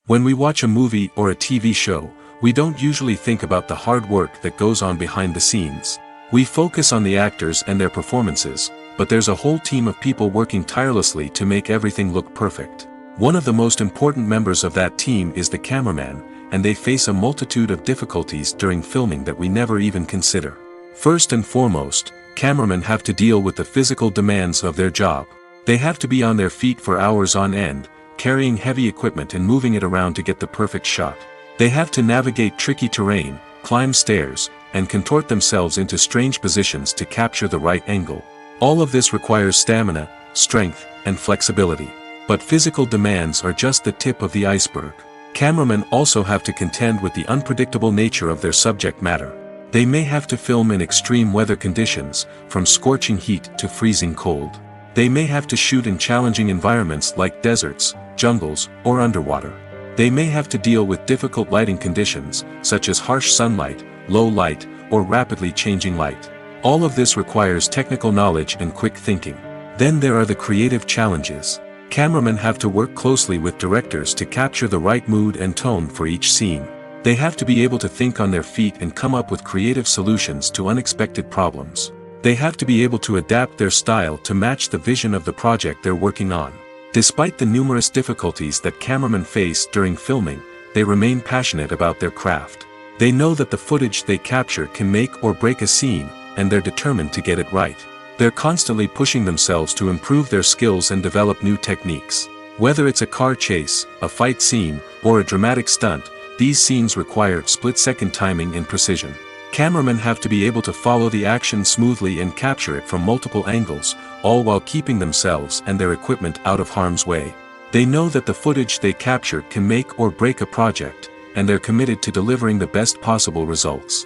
When we watch a movie or a TV show, we don't usually think about the hard work that goes on behind the scenes. We focus on the actors and their performances, but there's a whole team of people working tirelessly to make everything look perfect. One of the most important members of that team is the cameraman, and they face a multitude of difficulties during filming that we never even consider. First and foremost, cameramen have to deal with the physical demands of their job. They have to be on their feet for hours on end, carrying heavy equipment and moving it around to get the perfect shot. They have to navigate tricky terrain, climb stairs, and contort themselves into strange positions to capture the right angle. All of this requires stamina, strength, and flexibility. But physical demands are just the tip of the iceberg. Cameramen also have to contend with the unpredictable nature of their subject matter. They may have to film in extreme weather conditions, from scorching heat to freezing cold. They may have to shoot in challenging environments like deserts, jungles, or underwater. They may have to deal with difficult lighting conditions, such as harsh sunlight, low light, or rapidly changing light. All of this requires technical knowledge and quick thinking. Then there are the creative challenges. Cameramen have to work closely with directors to capture the right mood and tone for each scene. They have to be able to think on their feet and come up with creative solutions to unexpected problems. They have to be able to adapt their style to match the vision of the project they're working on. Despite the numerous difficulties that cameramen face during filming, they remain passionate about their craft. They know that the footage they capture can make or break a scene, and they're determined to get it right. They're constantly pushing themselves to improve their skills and develop new techniques. Whether it's a car chase, a fight scene, or a dramatic stunt, these scenes require split-second timing and precision. Cameramen have to be able to follow the action smoothly and capture it from multiple angles, all while keeping themselves and their equipment out of harm's way. They know that the footage they capture can make or break a project, and they're committed to delivering the best possible results.